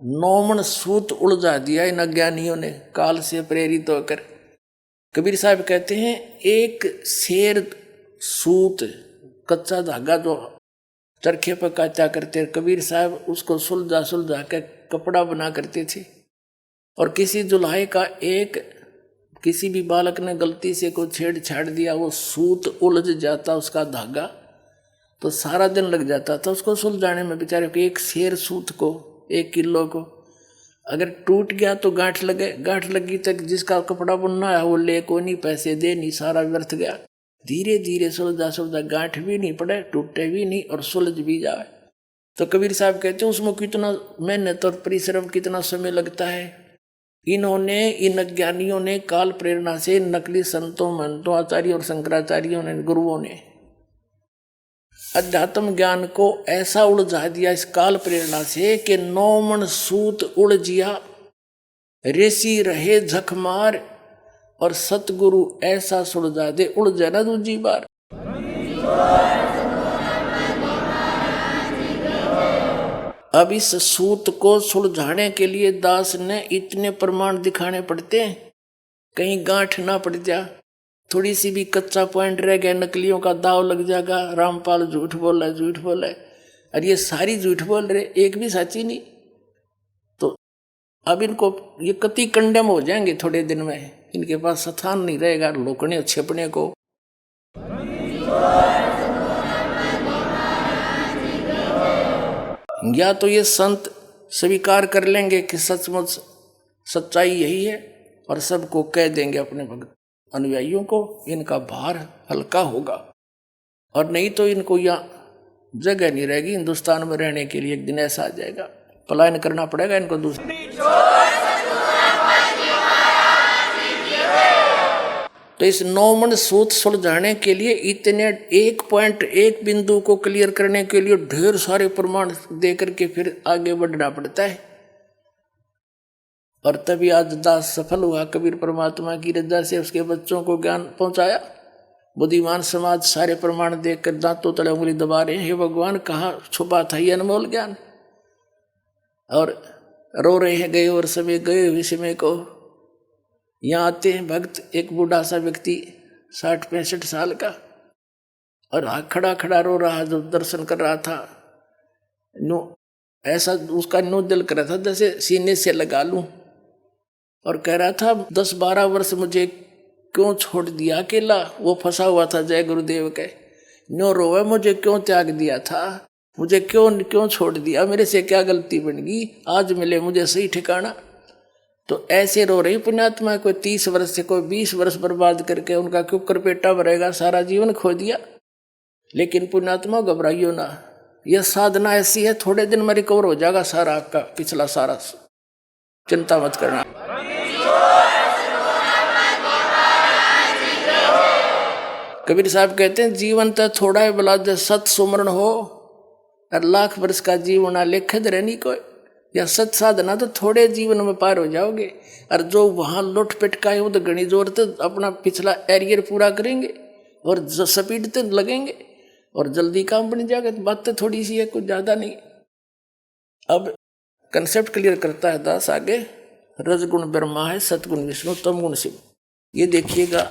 9 सूत उलझा दिया इन अज्ञानियों ने काल से प्रेरित होकर। कबीर साहब कहते हैं, एक शेर सूत कच्चा धागा जो चरखे पर काटा करते, कबीर साहब उसको सुलझा सुलझा कर कपड़ा बना करते थे। और किसी जुल्हे का एक किसी भी बालक ने गलती से कोई छेड़छाड़ दिया, वो सूत उलझ जाता, उसका धागा, तो सारा दिन लग जाता था उसको सुलझाने में। बेचारे को एक शेर सूत को, 1 किलो को अगर टूट गया तो गांठ लगे, गांठ लगी तक जिसका कपड़ा बुनना है वो ले को नहीं, पैसे दे नहीं, सारा व्यर्थ गया। धीरे धीरे सुलझा सुलझा गांठ भी नहीं पड़े, टूटे भी नहीं और सुलझ भी जाए। तो कबीर साहब कहते हैं उसमें कितना मेहनत और परिश्रम, कितना समय लगता है। इन्होंने, इन अज्ञानियों ने काल प्रेरणा से, नकली संतों, महंतों, आचार्यों और शंकराचार्यों ने, गुरुओं ने अध्यात्म ज्ञान को ऐसा उलझा दिया इस काल प्रेरणा से कि 9 सूत उलझिया, ऋषि रहे झकमार और सतगुरु ऐसा सुलझा दे, उलझा ना दूजी बार। अब इस सूत को सुलझाने के लिए दास ने इतने प्रमाण दिखाने पड़ते हैं, कहीं गांठ ना पड़ जा, थोड़ी सी भी कच्चा पॉइंट रह गया, नकलियों का दाव लग जाएगा। रामपाल झूठ बोल रहा है, झूठ बोल रहा है, और ये सारी झूठ बोल रहे, एक भी सच्ची नहीं। तो अब इनको ये कति कंडेम हो जाएंगे थोड़े दिन में, इनके पास स्थान नहीं रहेगा लोकने छिपने को। या तो ये संत स्वीकार कर लेंगे कि सचमुच सच्चाई यही है और सबको कह देंगे अपने भक्त अनुयायियों को, इनका भार हल्का होगा। और नहीं तो इनको यहाँ जगह नहीं रहेगी हिंदुस्तान में रहने के लिए। एक दिन ऐसा आ जाएगा, पलायन करना पड़ेगा इनको दूसरे। तो इस 9 सूत सुलझाने के लिए इतने 1 पॉइंट, 1 बिंदु को क्लियर करने के लिए ढेर सारे प्रमाण दे करके फिर आगे बढ़ना पड़ता है। और तभी आज दास सफल हुआ, कबीर परमात्मा की रजा से उसके बच्चों को ज्ञान पहुंचाया। बुद्धिमान समाज सारे प्रमाण देखकर दांतों तले उंगली दबा रहे हैं, हे भगवान कहाँ छुपा था ये अनमोल ज्ञान। और रो रहे हैं, गए और समय गए हुए समय को। यहाँ आते हैं भक्त, एक बूढ़ा सा व्यक्ति 60-65 साल का, और खड़ा खड़ा रो रहा, जो दर्शन कर रहा था। नो ऐसा उसका नो दिल कर रहा था जैसे सीने से लगा लूं, और कह रहा था 10-12 वर्ष मुझे क्यों छोड़ दिया अकेला, वो फंसा हुआ था जय गुरुदेव के। नो रोवे, मुझे क्यों त्याग दिया था, मुझे क्यों छोड़ दिया, मेरे से क्या गलती बन गई, आज मिले मुझे सही ठिकाना। तो ऐसे रो रही पुण्यात्मा, कोई 30 वर्ष से कोई 20 वर्ष बर्बाद करके उनका कुकर पेटा भरेगा, सारा जीवन खो दिया। लेकिन पुण्यात्मा घबराइयो ना, यह साधना ऐसी है, थोड़े दिन में रिकवर हो जाएगा सारा आपका पिछला सारा, चिंता मत करना। कबीर साहब कहते हैं, जीवन तो थोड़ा है बला दे सत सुमरण हो, और 1,00,000 वर्ष का जीवन लेखद रहनी कोई, या सत साधना तो थोड़े जीवन में पार हो जाओगे। और जो वहां लुट पिटकाए वो तो घनी जोर तो अपना पिछला एरियर पूरा करेंगे और स्पीड तो लगेंगे और जल्दी काम बन जाएगा। तो बात तो थोड़ी सी है, कुछ ज्यादा नहीं। अब कंसेप्ट क्लियर करता है दास आगे, रजगुण ब्रह्मा है, सतगुण विष्णु, तमगुण शिव। ये देखिएगा,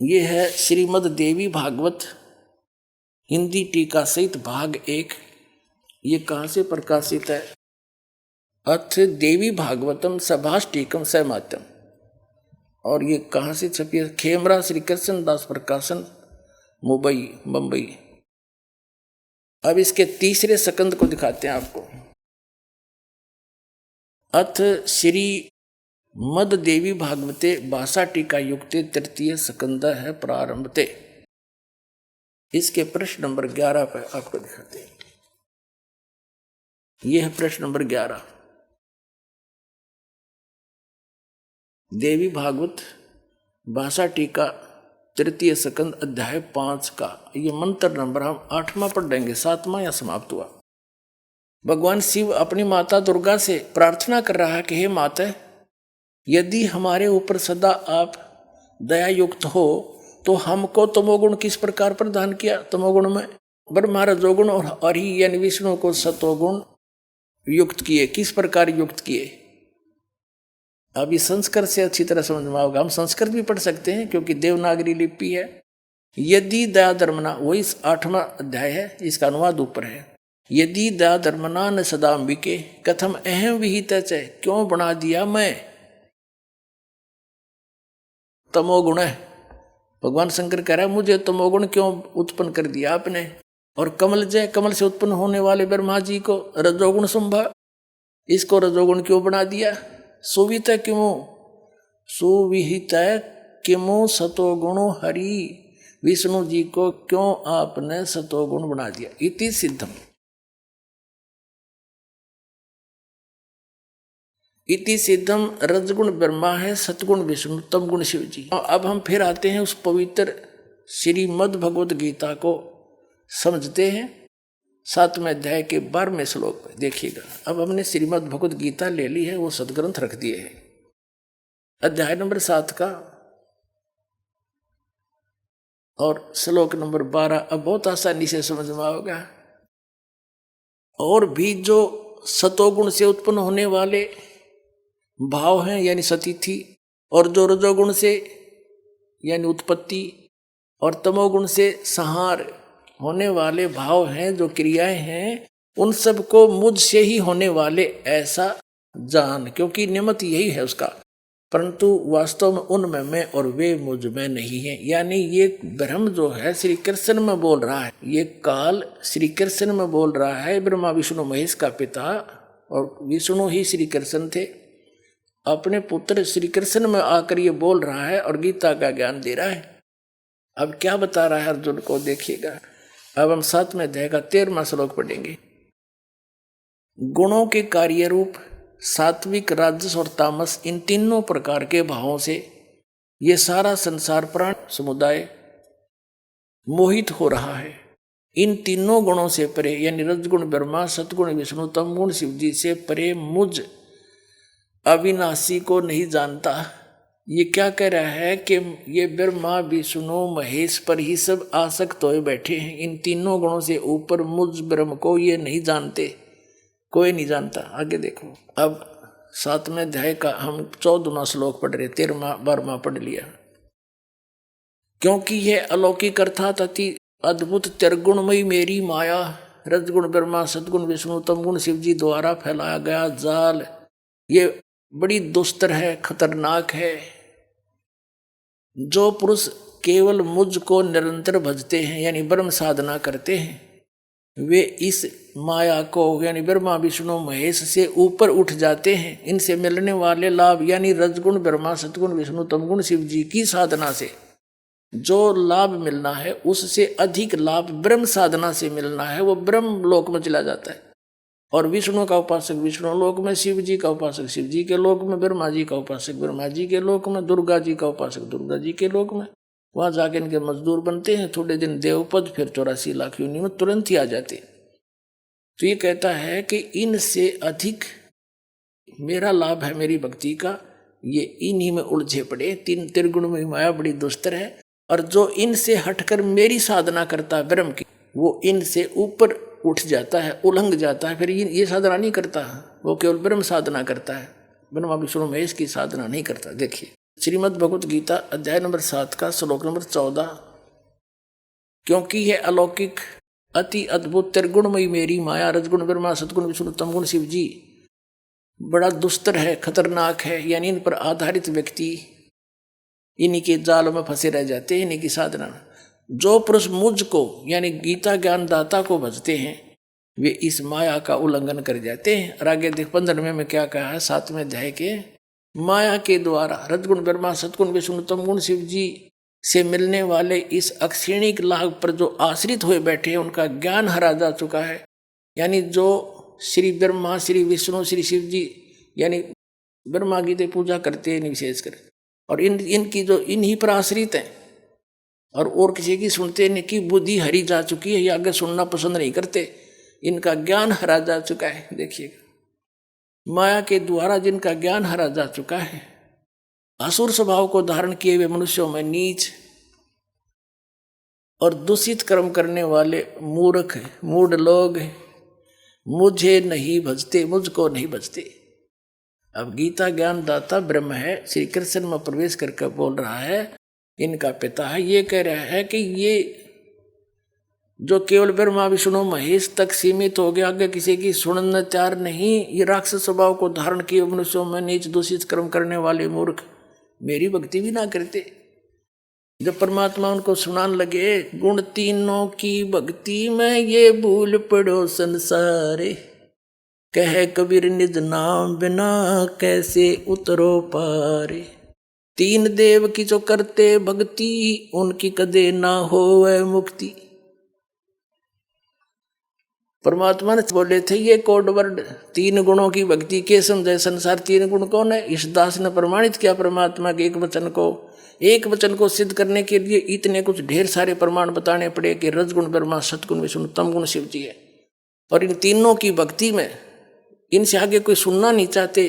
ये है श्रीमद् देवी भागवत हिंदी टीका सहित भाग 1। ये कहाँ से प्रकाशित है? अथ देवी भागवतम सभाष्टीकम सहमात्यम। और ये कहाँ से छपी है? खेमरा श्री कृष्ण दास प्रकाशन, मुंबई। अब इसके तीसरे सकंद को दिखाते हैं आपको। अथ श्री मद देवी भागवते भाषा टीका युक्ते तृतीय सकंद है प्रारंभते। इसके प्रश्न नंबर 11 पर आपको दिखाते हैं। यह है प्रश्न नंबर 11। देवी भागवत भाषा टीका तृतीय सकंद अध्याय 5 का ये मंत्र नंबर हम 8वां पढ़ देंगे, 7वां या समाप्त हुआ। भगवान शिव अपनी माता दुर्गा से प्रार्थना कर रहा है कि हे माता, यदि हमारे ऊपर सदा आप दया युक्त हो तो हमको तमोगुण किस प्रकार प्रदान किया? तमोगुण में ब्रह्मा रजोगुण और हरि यानी विष्णु को सतोगुण युक्त किए। किस प्रकार युक्त किए? अब इस संस्कृत से अच्छी तरह समझ में आओगे। हम संस्कृत भी पढ़ सकते हैं क्योंकि देवनागरी लिपि है। यदि दया धर्मना, वही 8वां अध्याय है, इसका अनुवाद ऊपर है। यदि दया धर्मना न सदाम्बिके कथम अहम विहित च, क्यों बना दिया मैं तमोगुण है। भगवान शंकर कह रहा है मुझे तमोगुण क्यों उत्पन्न कर दिया आपने। और कमल जय, कमल से उत्पन्न होने वाले ब्रह्मा जी को रजोगुण संभव, इसको रजोगुण क्यों बना दिया। सुवित किमु, सुविहित किमु सतोगुणो हरि, विष्णु जी को क्यों आपने सतोगुण बना दिया। इति सिद्धम, इति सिद्धम रजगुण ब्रह्मा है, सतगुण विष्णु, तमगुण शिव जी। अब हम फिर आते हैं उस पवित्र श्रीमद् भगवद गीता को समझते हैं। 7वें अध्याय के 12वें श्लोक पर देखिएगा। अब हमने श्रीमद् भगवद गीता ले ली है, वो सदग्रंथ रख दिए हैं। अध्याय नंबर 7 का और श्लोक नंबर 12 अब बहुत आसानी से समझ में आएगा। और भी जो सतोगुण से उत्पन्न होने वाले भाव हैं यानी सतिथि, और जो रजोगुण से यानी उत्पत्ति और तमोगुण से संहार होने वाले भाव हैं, जो क्रियाएं हैं, उन सब को मुझ से ही होने वाले ऐसा जान, क्योंकि नियमत यही है उसका। परंतु वास्तव में उनमें मैं और वे मुझ में नहीं है। यानी ये ब्रह्म जो है श्री कृष्ण में बोल रहा है, ये काल श्री कृष्ण में बोल रहा है। ब्रह्मा विष्णु महेश का पिता और विष्णु ही श्री कृष्ण थे। अपने पुत्र श्री कृष्ण में आकर ये बोल रहा है और गीता का ज्ञान दे रहा है। अब क्या बता रहा है अर्जुन को, देखिएगा। अब हम 7वें अध्याय का 13वां श्लोक पढ़ेंगे। गुणों के कार्य रूप सात्विक, राजस और तामस, इन तीनों प्रकार के भावों से ये सारा संसार प्राण समुदाय मोहित हो रहा है। इन तीनों गुणों से परे यानी रजगुण ब्रह्मा, सतगुण विष्णु, तमगुण शिव जी से परे मुझ अविनाशी को नहीं जानता। ये क्या कह रहा है कि ये ब्रह्मा विष्णु महेश पर ही सब आसक्त होए बैठे हैं। इन तीनों गुणों से ऊपर मुझ ब्रह्म को ये नहीं जानते, कोई नहीं जानता। आगे देखो। अब 7वें अध्याय का हम 14वां श्लोक पढ़ रहे, 13वां 12वां पढ़ लिया। क्योंकि यह अलौकिक अर्थात अति अद्भुत त्रिगुणमयी मेरी माया, रजगुण ब्रह्मा, सतगुण विष्णु, तमगुण शिव जी द्वारा फैलाया गया जाल, ये बड़ी दुस्तर है, खतरनाक है। जो पुरुष केवल मुझ को निरंतर भजते हैं यानी ब्रह्म साधना करते हैं, वे इस माया को यानी ब्रह्मा विष्णु महेश से ऊपर उठ जाते हैं। इनसे मिलने वाले लाभ यानी रजगुण ब्रह्मा, सतगुण विष्णु, तमगुण शिव जी की साधना से जो लाभ मिलना है, उससे अधिक लाभ ब्रह्म साधना से मिलना है, वो ब्रह्म लोक में चला जाता है। और विष्णु का उपासक विष्णु लोक में, शिव जी का उपासक शिव जी के लोक में, ब्रह्मा जी का उपासक ब्रह्मा जी के लोक में, दुर्गा जी का उपासक दुर्गा जी के लोक में, वहां जाके इनके मजदूर बनते हैं। थोड़े दिन देवपद, फिर 84 लाख योनि में तुरंत ही आ जाते। तो ये कहता है कि इनसे अधिक मेरा लाभ है मेरी भक्ति का, ये इन्हीं में उलझे पड़े। तीन त्रिगुण में माया बड़ी दुस्तर है। और जो इनसे हटकर मेरी साधना करता है ब्रह्म की, वो इनसे ऊपर उठ जाता है, उलंघ जाता है। फिर ये साधना नहीं करता, वो केवल ब्रह्म साधना करता है, ब्रह्मा विष्णु महेश की साधना नहीं करता। देखिए श्रीमद् भगवत गीता अध्याय नंबर 7 का श्लोक नंबर 14। क्योंकि यह अलौकिक अति अद्भुत त्रिगुणमयी मेरी माया, रजगुण ब्रह्मा, सतगुण विष्णु, तमगुण शिव जी बड़ा दुस्तर है, खतरनाक है। यानी इन पर आधारित व्यक्ति इन्हीं के जाल में फंसे रह जाते हैं, इन्हीं की साधना में। जो पुरुष मुझको यानी गीता ज्ञान दाता को भजते हैं वे इस माया का उल्लंघन कर जाते हैं। और आगे देख 15वें में क्या कहा है 7वें अध्याय के, माया के द्वारा रजगुण ब्रह्मा सतगुण विष्णु तम गुण शिव जी से मिलने वाले इस अक्षीणिक लाभ पर जो आश्रित हुए बैठे हैं उनका ज्ञान हरा जा चुका है। यानी जो श्री ब्रह्मा श्री विष्णु श्री शिव जी यानी ब्रह्मा की पूजा करते हैं विशेषकर, और इनकी जो इन्हीं पर आश्रित हैं और किसी की सुनते इनकी बुद्धि हरी जा चुकी है, ये आगे सुनना पसंद नहीं करते, इनका ज्ञान हरा जा चुका है। देखिएगा माया के द्वारा जिनका ज्ञान हरा जा चुका है, असुर स्वभाव को धारण किए हुए मनुष्यों में नीच और दूषित कर्म करने वाले मूर्ख मूढ़ लोग मुझे नहीं भजते, मुझको नहीं भजते। अब गीता ज्ञान दाता ब्रह्म है, श्री कृष्ण में प्रवेश करके बोल रहा है, इनका पिता है, ये कह रहा है कि ये जो केवल ब्रह्मा विष्णु महेश तक सीमित हो गया, आगे किसी की सुनने तैयार नहीं, ये राक्षस स्वभाव को धारण किए मनुष्यों में नीच दूषित कर्म करने वाले मूर्ख मेरी भक्ति भी ना करते। जब परमात्मा उनको सुनाने लगे गुण तीनों की भक्ति में ये भूल पड़ो संसारे, कहे कबीर निज नाम बिना कैसे उतरो पारे। तीन देव की जो करते भक्ति उनकी कदे ना होवे मुक्ति। परमात्मा ने बोले थे ये कोड वर्ड, तीन गुणों की भक्ति के समझे संसार। तीन गुण कौन है? इस दास ने प्रमाणित किया परमात्मा के एक वचन को सिद्ध करने के लिए इतने कुछ ढेर सारे प्रमाण बताने पड़े कि रजगुण ब्रह्मा सतगुण विष्णु तम गुण शिव जी है। और इन तीनों की भक्ति में इनसे आगे कोई सुनना नहीं चाहते,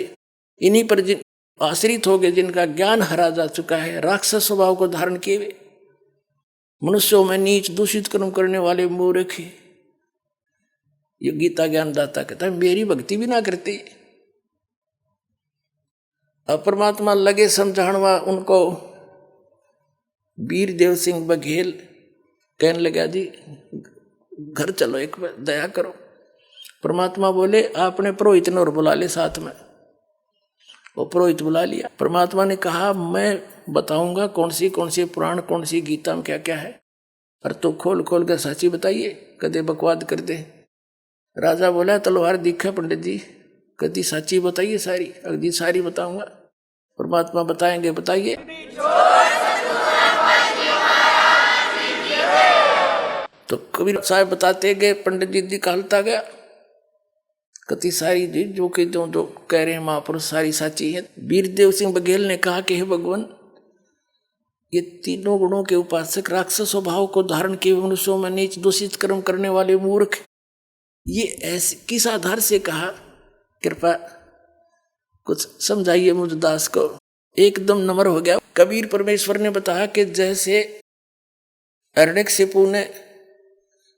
इन्हीं पर जिन आश्रित हो गए, जिनका ज्ञान हरा जा चुका है, राक्षस स्वभाव को धारण किए हुए मनुष्यों में नीच दूषित कर्म करने वाले मूर्ख, ये गीता ज्ञान दाता कहता है मेरी भक्ति भी ना करते। अब परमात्मा लगे समझाणवा उनको। वीर देव सिंह बघेल कहने लगा जी घर चलो एक बार दया करो। परमात्मा बोले आपने पुरोहित ने और बुला ले साथ में। वो पुरोहित बुला लिया। परमात्मा ने कहा मैं बताऊंगा कौन सी पुराण कौन सी गीता में क्या क्या है, और तो खोल खोल कर साची बताइए, कदे बकवाद कर दे। राजा बोला तलवार दिखा पंडित जी, कदी साची बताइए सारी। अगदी सारी बताऊंगा। परमात्मा बताएंगे बताइए। तो कबीर साहब बताते गए, पंडित जी कहता गया कति सारी जी जो कि जो कह रहे हैं महापुरुष सारी साची है। वीरदेव सिंह बघेल ने कहा कि हे भगवान ये तीनों गुणों के उपासक राक्षस स्वभाव को धारण किए मनुष्यों में नीच दूषित कर्म करने वाले मूर्ख, ये ऐसे किस आधार से कहा? कृपा कुछ समझाइए मुझ दास को। एकदम नम्र हो गया। कबीर परमेश्वर ने बताया कि जैसे हिरण्यकशिपु ने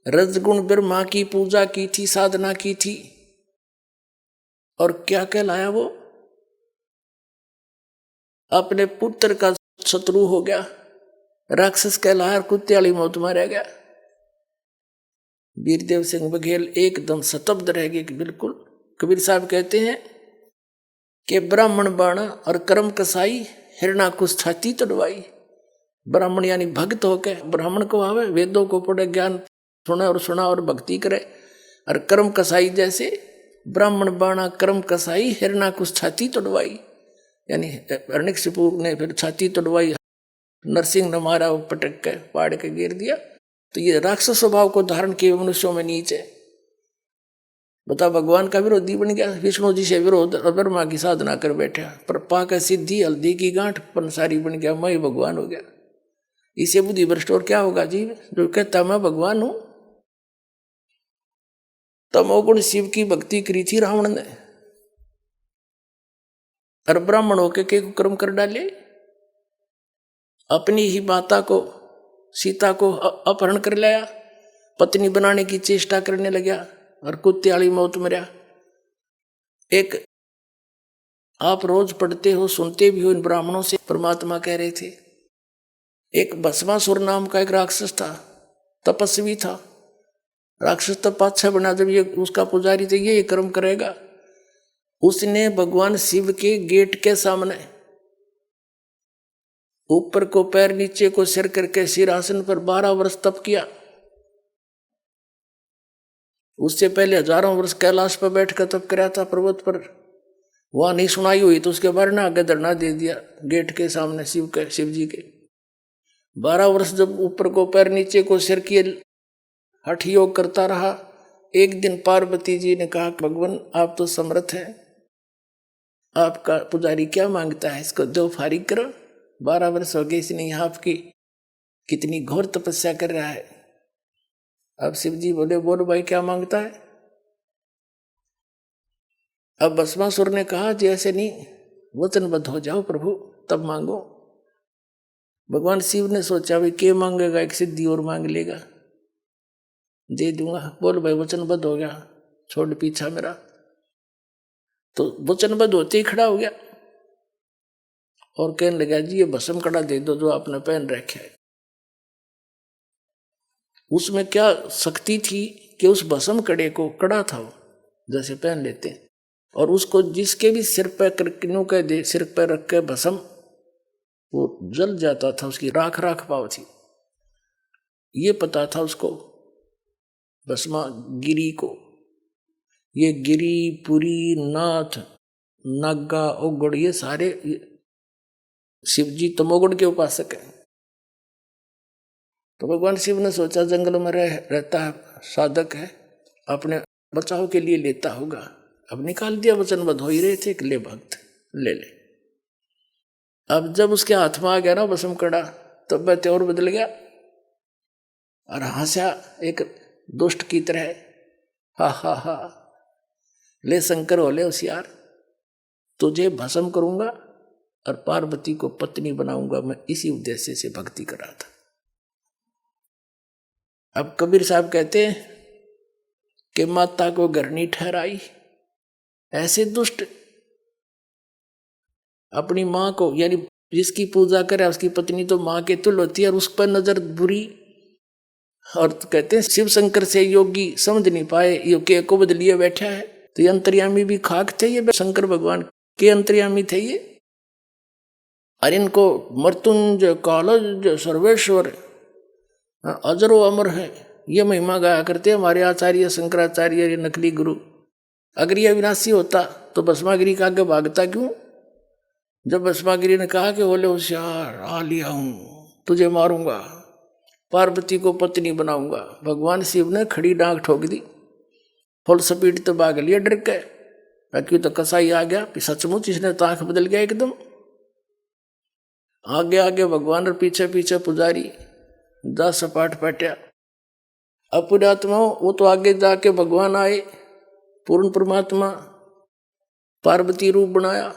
रजगुण ब्रह्मा की पूजा की थी, साधना की थी, और क्या कहलाया वो? अपने पुत्र का शत्रु हो गया, राक्षस कहलाया, कुत्ते वाली मौत मारा गया। वीरदेव सिंह बघेल एकदम स्तब्ध रह गए कि बिल्कुल। कबीर साहब कहते हैं कि ब्राह्मण बाण और कर्म कसाई हिरणाकुश छाती तोड़वाई। ब्राह्मण यानी भक्त होके ब्राह्मण को आवे, वेदों को पढ़े, ज्ञान सुना और भक्ति करे। और कर्म कसाई जैसे ब्राह्मण बाणा कर्म कसाई हिरणाकुश छाती तोड़वाई, यानी हिरण्यकशिपु ने फिर छाती तोड़वाई, नरसिंह ने मारा, वो पटक के पाड़ के गिर दिया। तो ये राक्षस स्वभाव को धारण किए मनुष्यों में नीच है। बता भगवान का विरोधी बन गया, विष्णु जी से विरोध, और ब्रह्मा की साधना कर बैठा, पर पाकर सिद्धि हल्दी की गांठ पंसारी बन गया, मैं भगवान हो गया। इसे बुद्धि भ्रष्ट और क्या होगा जी? जो कहता मैं भगवान हूं। तमोगुण शिव की भक्ति करी थी रावण ने, और ब्राह्मण होके के कर्म कर डाले। अपनी ही माता को सीता को अपहरण कर लिया, पत्नी बनाने की चेष्टा करने लगा, और कुत्ते वाली मौत मरा। एक आप रोज पढ़ते हो सुनते भी हो इन ब्राह्मणों से, परमात्मा कह रहे थे एक भस्मासुर नाम का एक राक्षस था, तपस्वी था। राक्षस तब पाछा बना, जब ये उसका पुजारी थे, ये कर्म करेगा। उसने भगवान शिव के गेट के सामने ऊपर को पैर नीचे को सिर करके सिरासन पर 12 वर्ष तप किया। उससे पहले हजारों वर्ष कैलाश पर बैठकर तप कराया था पर्वत पर। वहां नहीं सुनाई हुई तो उसके बारे में आगे धरना दे दिया गेट के सामने शिव जी के। 12 वर्ष जब ऊपर को पैर नीचे को सिर किए हठ योग करता रहा। एक दिन पार्वती जी ने कहा, भगवान आप तो समर्थ हैं, आपका पुजारी क्या मांगता है, इसको दो फारिग करो। 12 वर्ष हो गए इसने यहाँ आपकी कितनी घोर तपस्या कर रहा है। अब शिव जी बोले, बोल भाई क्या मांगता है। अब भस्मासुर ने कहा, जी ऐसे नहीं, वचनबद्ध हो जाओ प्रभु तब मांगो। भगवान शिव ने सोचा भाई क्या मांगेगा, एक सिद्धि और मांग लेगा, दे दूंगा। बोल भाई वचनबद्ध हो गया, छोड़ पीछा मेरा। तो वचनबद्ध होते ही खड़ा हो गया और कहने लगा, जी ये भस्म कड़ा दे दो जो आपने पहन रखा है। उसमें क्या शक्ति थी कि उस भस्म कड़े को, कड़ा था वो जैसे पहन लेते हैं, और उसको जिसके भी सिर पर सिर पर रख के भस्म वो जल जाता था, उसकी राख राख पाव थी। ये पता था उसको भस्मा गिरी को। ये गिरी, पुरी, नाथ, नागा, ओगड़ ये सारे शिवजी तमोगुण के उपासक हैं। तो भगवान शिव ने सोचा जंगल में रहता है, साधक है, अपने बचाव के लिए लेता होगा। अब निकाल दिया, वचनबद्ध हो ही रहे थे, ले भक्त ले ले। अब जब उसके हाथ में आ गया ना भस्म कड़ा, तब वह और बदल गया और हंसा एक दुष्ट की तरह, हा हा हा, ले शंकर हो ले होशियार, तुझे भस्म करूंगा और पार्वती को पत्नी बनाऊंगा। मैं इसी उद्देश्य से भक्ति कर रहा था। अब कबीर साहब कहते हैं कि माता को घर नहीं ठहराई। ऐसे दुष्ट अपनी माँ को, यानी जिसकी पूजा करे उसकी पत्नी तो माँ के तुल्य होती है, और उस पर नजर बुरी। और कहते हैं शिव शंकर से योगी समझ नहीं पाए, यो को बदलिए बैठा है। तो ये अंतर्यामी भी खाक थे, ये शंकर भगवान के अंतर्यामी थे ये। और इनको मृत्युंजय कालज सर्वेश्वर अजरो अमर है, ये महिमा गाया करते हमारे आचार्य शंकराचार्य, ये नकली गुरु। अगर ये अविनाशी होता तो भस्मागिरी का आगे भागता क्यों। जब भस्मागिरी ने कहा कि बोले होशियार आ लिया हूं, तुझे मारूंगा, पार्वती को पत्नी बनाऊंगा, भगवान शिव ने खड़ी डांग ठोक दी। फुल स्पीड तो भाग लिया डर के, क्यों तो कसाई आ गया, सचमुच इसने तो आंख बदल गया एकदम। आगे आगे भगवान और पीछे पीछे पुजारी, 10 सपाट पट्या। अब पुण्यात्मा वो तो आगे जाके भगवान आए, पूर्ण परमात्मा, पार्वती रूप बनाया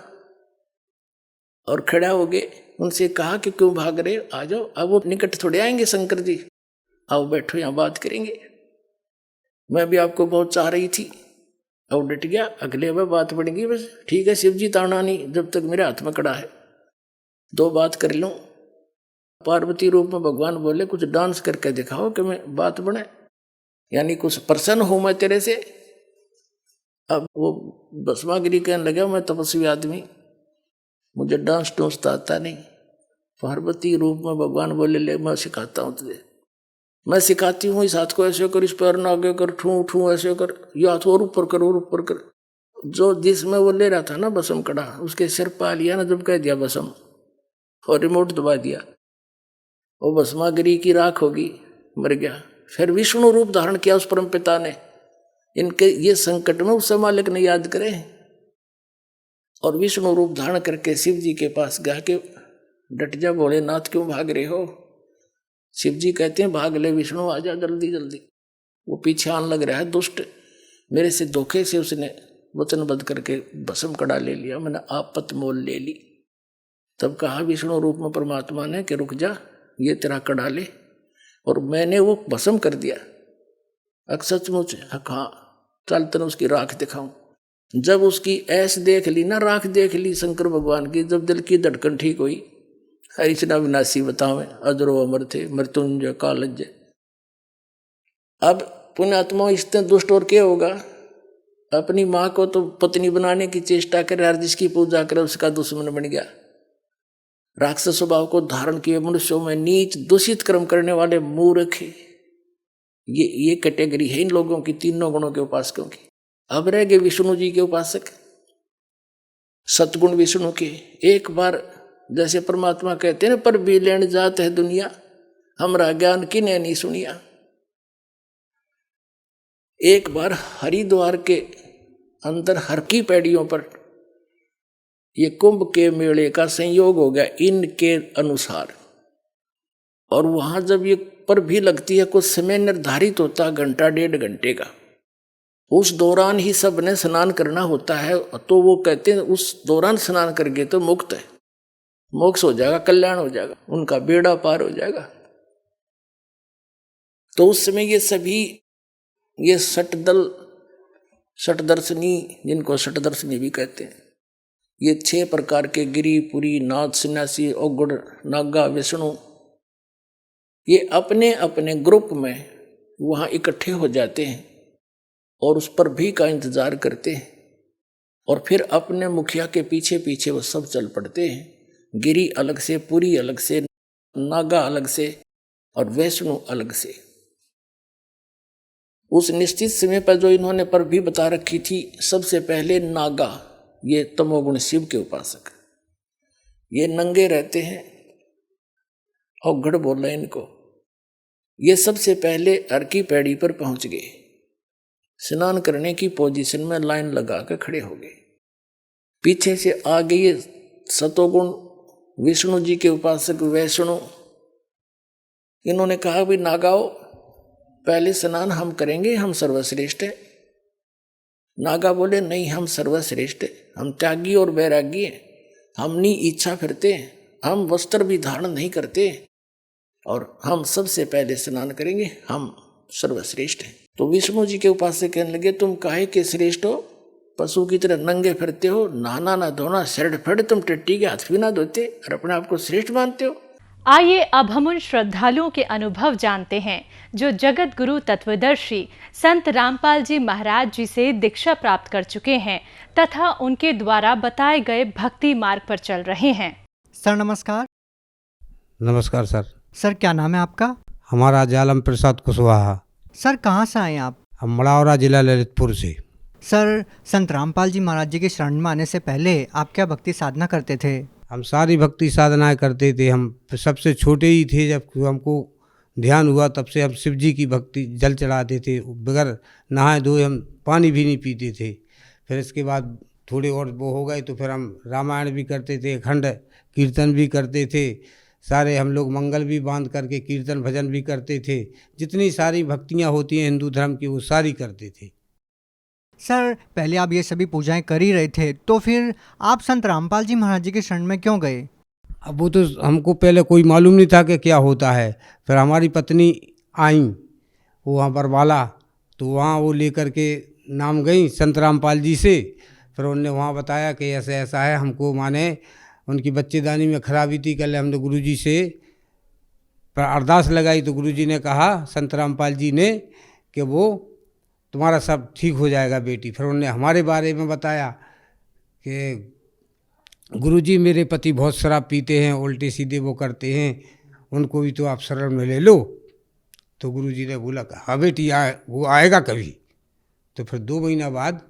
और खड़ा हो गए। उनसे कहा कि क्यों भाग रहे, आ जाओ। अब वो निकट थोड़े आएंगे शंकर जी, आओ बैठो यहाँ बात करेंगे, मैं भी आपको बहुत चाह रही थी। अब डट गया, अगले में बात बढ़ेगी, बस ठीक है शिव जी ताना नहीं, जब तक मेरे हाथ में कड़ा है, 2 बात कर लूं। पार्वती रूप में भगवान बोले, कुछ डांस करके दिखाओ कि मैं बात बने, यानी कुछ प्रसन्न हूं मैं तेरे से। अब वो भस्मागिरी कहने लगा, मैं तपस्वी आदमी, मुझे डांस टूंस तो आता नहीं। पार्वती रूप में भगवान बोले, ले मैं सिखाता हूँ तुझे, मैं सिखाती हूँ, इस हाथ को ऐसे कर, इस पैर ना आगे कर, ठू ठू ऐसे कर, ये हाथ और ऊपर कर और ऊपर कर। जो जिसमें वो ले रहा था ना भस्म कड़ा, उसके सिर पा लिया ना, जब कह दिया भस्म और रिमोट दबा दिया, वो भस्मागिरी की राख होगी, मर गया। फिर विष्णु रूप धारण किया उस परम पिता ने। इनके ये संकट में उस मालिक ने याद करे, और विष्णु रूप धारण करके शिव जी के पास गया कि डट जा भोलेनाथ, क्यों भाग रहे हो। शिव जी कहते हैं, भाग ले विष्णु, आजा जल्दी जल्दी। वो पीछे आने लग रहा है दुष्ट, मेरे से धोखे से उसने वचनबद्ध करके भस्म कड़ा ले लिया, मैंने आपत मोल ले ली। तब कहा विष्णु रूप में परमात्मा ने कि रुक जा, ये तेरा कड़ा ले, और मैंने वो भस्म कर दिया। सचमुच हाँ, चल तने उसकी राख दिखाऊं। जब उसकी ऐस देख ली ना, राख देख ली शंकर भगवान की, जब दिल की धड़कन ठीक हुई, इतना विनाशी बतावे, अजरो अमर थे, मृत्युंजय कालज। अब पुण्यात्मा इतने दुष्ट और क्या होगा, अपनी माँ को तो पत्नी बनाने की चेष्टा करे, हर जिसकी पूजा करे उसका दुश्मन बन गया। राक्षस स्वभाव को धारण किए मनुष्यों में नीच दूषित कर्म करने वाले मूर्ख, ये कैटेगरी है इन लोगों की, तीनों गुणों के उपासकों की। अब रह गए विष्णु जी के उपासक, सतगुण विष्णु के। एक बार जैसे परमात्मा कहते हैं, पर भी लेन जात है दुनिया, हमरा ज्ञान किने नहीं सुनिया। एक बार हरिद्वार के अंदर हर की पैड़ियों पर ये कुंभ के मेले का संयोग हो गया इनके अनुसार, और वहां जब ये पर भी लगती है, कुछ समय निर्धारित होता, घंटा 1.5 घंटे का, उस दौरान ही सब ने स्नान करना होता है। तो वो कहते हैं उस दौरान स्नान करके तो मुक्त है, मोक्ष हो जाएगा, कल्याण हो जाएगा, उनका बेड़ा पार हो जाएगा। तो उस समय ये सभी ये षटदर्शनी, जिनको षटदर्शनी भी कहते हैं, ये 6 प्रकार के गिरी, पुरी, नाथ, सन्यासी, औगुड़, नागा, विष्णु, ये अपने अपने ग्रुप में वहाँ इकट्ठे हो जाते हैं और उस पर भी का इंतजार करते हैं, और फिर अपने मुखिया के पीछे पीछे वो सब चल पड़ते हैं। गिरी अलग से, पुरी अलग से, नागा अलग से और वैष्णु अलग से। उस निश्चित समय पर जो इन्होंने पर भी बता रखी थी, सबसे पहले नागा, ये तमोगुण शिव के उपासक, ये नंगे रहते हैं, औगड़ बोला इनको। ये सबसे पहले हर की पैड़ी पर पहुंच गए, स्नान करने की पोजीशन में लाइन लगा कर खड़े हो गए। पीछे से आ गए सतोगुण विष्णु जी के उपासक वैष्णु। इन्होंने कहा भी नागाओ, पहले स्नान हम करेंगे, हम सर्वश्रेष्ठ हैं। नागा बोले नहीं, हम सर्वश्रेष्ठ हैं, हम त्यागी और वैरागी हैं, हम नहीं इच्छा फिरते हैं, हम वस्त्र भी धारण नहीं करते, और हम सबसे पहले स्नान करेंगे, हम सर्वश्रेष्ठ हैं। तो विष्णु जी के उपासक कहने लगे, तुम काहे के श्रेष्ठ हो, पशु की तरह नंगे फिरते हो, नहाना ना धोना, शर्ट फट, तुम टट्टी के हाथ भी ना धोते और अपने आप को श्रेष्ठ मानते हो। आइए अब हम उन श्रद्धालुओं के अनुभव जानते हैं जो जगत गुरु तत्वदर्शी संत रामपाल जी महाराज जी से दीक्षा प्राप्त कर चुके हैं तथा उनके द्वारा बताए गए भक्ति मार्ग पर चल रहे हैं। सर नमस्कार। नमस्कार सर। सर क्या नाम है आपका? हमारा जालम प्रसाद कुशवाहा। सर कहाँ से आए आप? हम मड़ावरा जिला ललितपुर से। सर संत रामपाल जी महाराज जी के शरण में आने से पहले आप क्या भक्ति साधना करते थे? हम सारी भक्ति साधनाएं करते थे। हम सबसे छोटे ही थे जब हमको ध्यान हुआ, तब से हम शिव जी की भक्ति जल चढ़ाते थे, बगैर नहाए धोए हम पानी भी नहीं पीते थे। फिर इसके बाद थोड़े और वो हो गए तो फिर हम रामायण भी करते थे, अखंड कीर्तन भी करते थे, सारे हम लोग मंगल भी बांध करके कीर्तन भजन भी करते थे। जितनी सारी भक्तियाँ होती हैं हिंदू धर्म की वो सारी करते थे। सर पहले आप ये सभी पूजाएं कर ही रहे थे, तो फिर आप संत रामपाल जी महाराज जी के शरण में क्यों गए? अब वो तो हमको पहले कोई मालूम नहीं था कि क्या होता है। फिर हमारी पत्नी आई वो वहाँ बरवाला, तो वहाँ वो लेकर के नाम गई संत रामपाल जी से। फिर उन्होंने वहाँ बताया कि ऐसा ऐसा है, हमको माने उनकी बच्चेदानी में खराबी थी। कल हमने गुरुजी से अरदास लगाई तो गुरुजी ने कहा संत रामपाल जी ने कि वो तुम्हारा सब ठीक हो जाएगा बेटी। फिर उन्होंने हमारे बारे में बताया कि गुरुजी मेरे पति बहुत शराब पीते हैं, उल्टे सीधे वो करते हैं, उनको भी तो आप शरण में ले लो। तो गुरुजी ने बोला हाँ बेटी वो आएगा कभी। तो फिर 2 महीना बाद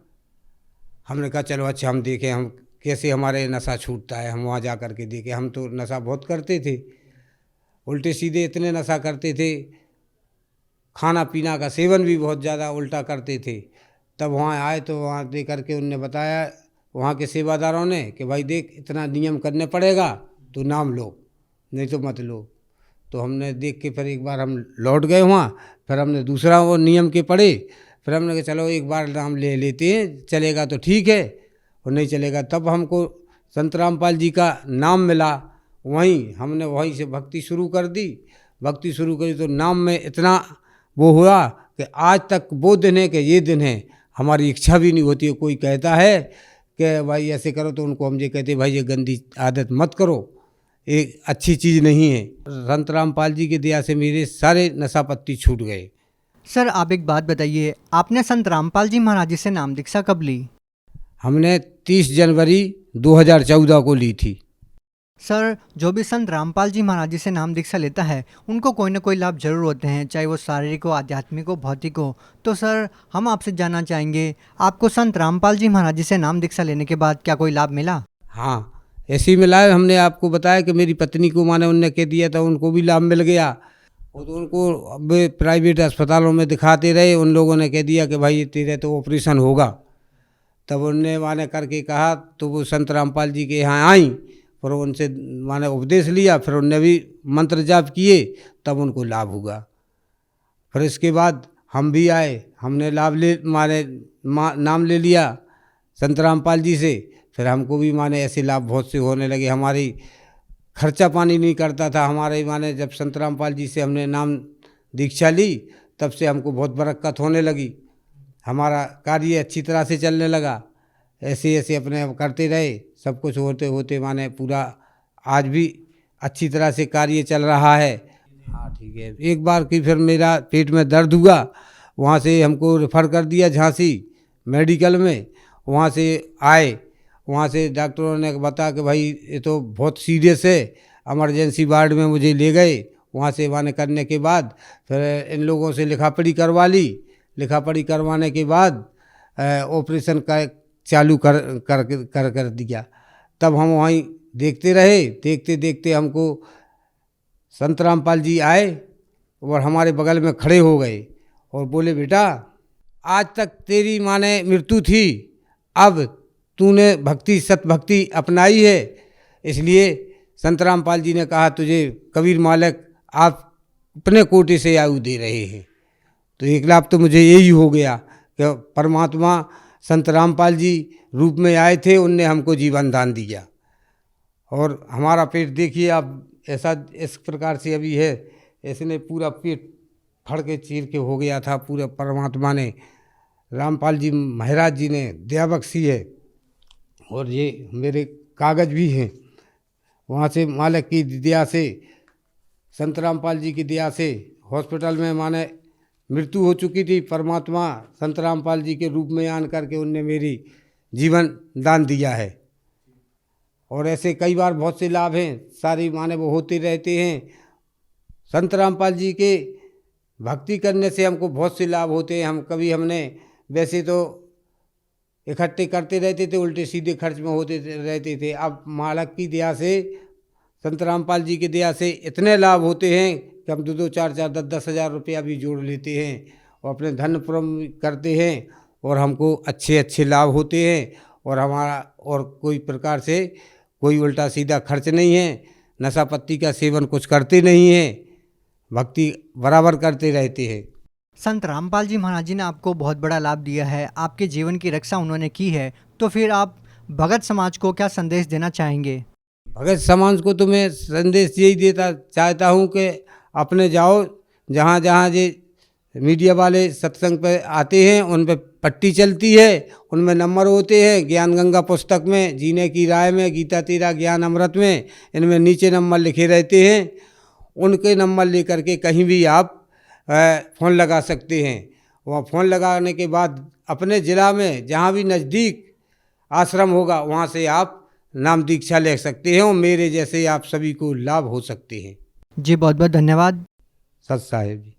हमने कहा चलो अच्छा हम देखें हम कैसे हमारे नशा छूटता है। हम वहाँ जा कर के देखें। हम तो नशा बहुत करते थे, उल्टे सीधे इतने नशा करते थे, खाना पीना का सेवन भी बहुत ज़्यादा उल्टा करते थे। तब वहाँ आए तो वहाँ देख करके उनने बताया वहाँ के सेवादारों ने कि भाई देख इतना नियम करने पड़ेगा तो नाम लो, नहीं तो मत लो। तो हमने देख के फिर एक बार हम लौट गए वहाँ। फिर हमने दूसरा वो नियम के पढ़े। फिर हमने कहा चलो एक बार नाम ले लेते हैं, चलेगा तो ठीक है और नहीं चलेगा। तब हमको संत रामपाल जी का नाम मिला। हमने वहीं से भक्ति शुरू कर दी। भक्ति शुरू करी तो नाम में इतना वो हुआ कि आज तक वो दिन है कि ये दिन है। हमारी इच्छा भी नहीं होती है। कोई कहता है कि भाई ऐसे करो तो उनको हम ये कहते भाई ये गंदी आदत मत करो, एक अच्छी चीज़ नहीं है। संत रामपाल जी की दया से मेरे सारे नशापत्ती छूट गए। सर आप एक बात बताइए, आपने संत रामपाल जी महाराज जी से नाम दीक्षा कब ली? हमने 30 जनवरी 2014 को ली थी। सर, जो भी संत रामपाल जी महाराज जी से नाम दीक्षा लेता है उनको कोई ना कोई लाभ जरूर होते हैं, चाहे वो शारीरिक हो, आध्यात्मिक हो, भौतिक हो। तो सर, हम आपसे जानना चाहेंगे, आपको संत रामपाल जी महाराज जी से नाम दीक्षा लेने के बाद क्या कोई लाभ मिला? हाँ, ऐसे ही मिला है। हमने आपको बताया कि मेरी पत्नी को माने उनने कह दिया था, उनको भी लाभ मिल गया। और तो उनको अब प्राइवेट अस्पतालों में दिखाते रहे, उन लोगों ने कह दिया कि भाई तेरे तो ऑपरेशन होगा। तब उनने माने करके कहा तो वो संत रामपाल जी के यहाँ आई, फिर उनसे माने उपदेश लिया, फिर उनने भी मंत्र जाप किए, तब उनको लाभ हुआ। फिर इसके बाद हम भी आए, हमने लाभ ले माने नाम ले लिया संत रामपाल जी से। फिर हमको भी माने ऐसे लाभ बहुत से होने लगे। हमारी खर्चा पानी नहीं करता था हमारे, माने जब संत रामपाल जी से हमने नाम दीक्षा ली तब से हमको बहुत बरकत होने लगी। हमारा कार्य अच्छी तरह से चलने लगा। ऐसे ऐसे अपने आप करते रहे, सब कुछ होते होते माने पूरा आज भी अच्छी तरह से कार्य चल रहा है। हाँ ठीक है। एक बार की फिर मेरा पेट में दर्द हुआ, वहाँ से हमको रेफ़र कर दिया झांसी मेडिकल में। वहाँ से आए, वहाँ से डॉक्टरों ने बताया कि भाई ये तो बहुत सीरियस है, इमरजेंसी वार्ड में मुझे ले गए। वहाँ से माने करने के बाद फिर इन लोगों से लिखा पढ़ी करवा ली। लिखा पढ़ी करवाने के बाद ऑपरेशन का चालू कर दिया। तब हम वहीं देखते रहे, देखते देखते हमको संत रामपाल जी आए और हमारे बगल में खड़े हो गए और बोले, बेटा आज तक तेरी माने मृत्यु थी, अब तूने भक्ति सतभक्ति अपनाई है, इसलिए संत रामपाल जी ने कहा तुझे कबीर मालिक आप अपने कोटे से आयु दे रहे हैं। तो एक लाभ तो मुझे यही हो गया कि परमात्मा संत रामपाल जी रूप में आए थे, उनने हमको जीवन दान दिया। और हमारा पेट देखिए आप, ऐसा इस प्रकार से अभी है, इसने पूरा पेट फड़ के चीर के हो गया था। पूरा परमात्मा ने, रामपाल जी महाराज जी ने दया बख्शी है। और ये मेरे कागज़ भी हैं, वहाँ से मालिक की दया से, संत रामपाल जी की दया से हॉस्पिटल में माने मृत्यु हो चुकी थी, परमात्मा संत रामपाल जी के रूप में आन करके उनने मेरी जीवन दान दिया है। और ऐसे कई बार बहुत से लाभ हैं, सारी माने वो होते रहते हैं। संत रामपाल जी के भक्ति करने से हमको बहुत से लाभ होते हैं। हमने वैसे तो इकट्ठे करते रहते थे, उल्टे सीधे खर्च में होते रहते थे। अब मालिक की दया से, संत रामपाल जी की दया से इतने लाभ होते हैं कि हम 2-2, 4-4, 10-10 हज़ार रुपया भी जोड़ लेते हैं और अपने धन पूर्ण करते हैं और हमको अच्छे अच्छे लाभ होते हैं। और हमारा और कोई प्रकार से कोई उल्टा सीधा खर्च नहीं है, नशा पत्ती का सेवन कुछ करते नहीं हैं, भक्ति बराबर करते रहते हैं। संत रामपाल जी महाराज जी ने आपको बहुत बड़ा लाभ दिया है, आपके जीवन की रक्षा उन्होंने की है, तो फिर आप भगत समाज को क्या संदेश देना चाहेंगे? भगत समाज को तो मैं संदेश यही देता चाहता हूँ कि अपने जाओ, जहाँ जहाँ ये मीडिया वाले सत्संग पे आते हैं उन पे पट्टी चलती है, उनमें नंबर होते हैं। ज्ञान गंगा पुस्तक में, जीने की राय में, गीता तेरा ज्ञान अमृत में, इनमें नीचे नंबर लिखे रहते हैं। उनके नंबर लेकर के कहीं भी आप फ़ोन लगा सकते हैं। वहाँ फ़ोन लगाने के बाद अपने ज़िला में जहाँ भी नज़दीक आश्रम होगा वहाँ से आप नाम दीक्षा ले सकते हैं और मेरे जैसे आप सभी को लाभ हो सकते हैं। जी बहुत बहुत धन्यवाद सत साहेब जी।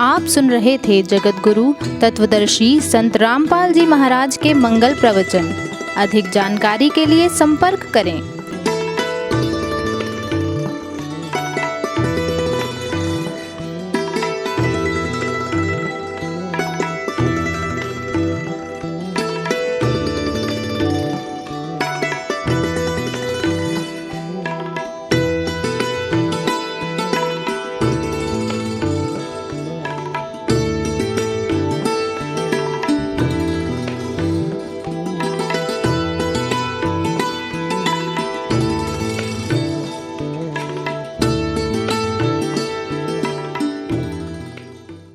आप सुन रहे थे जगत गुरु तत्वदर्शी संत रामपाल जी महाराज के मंगल प्रवचन। अधिक जानकारी के लिए संपर्क करें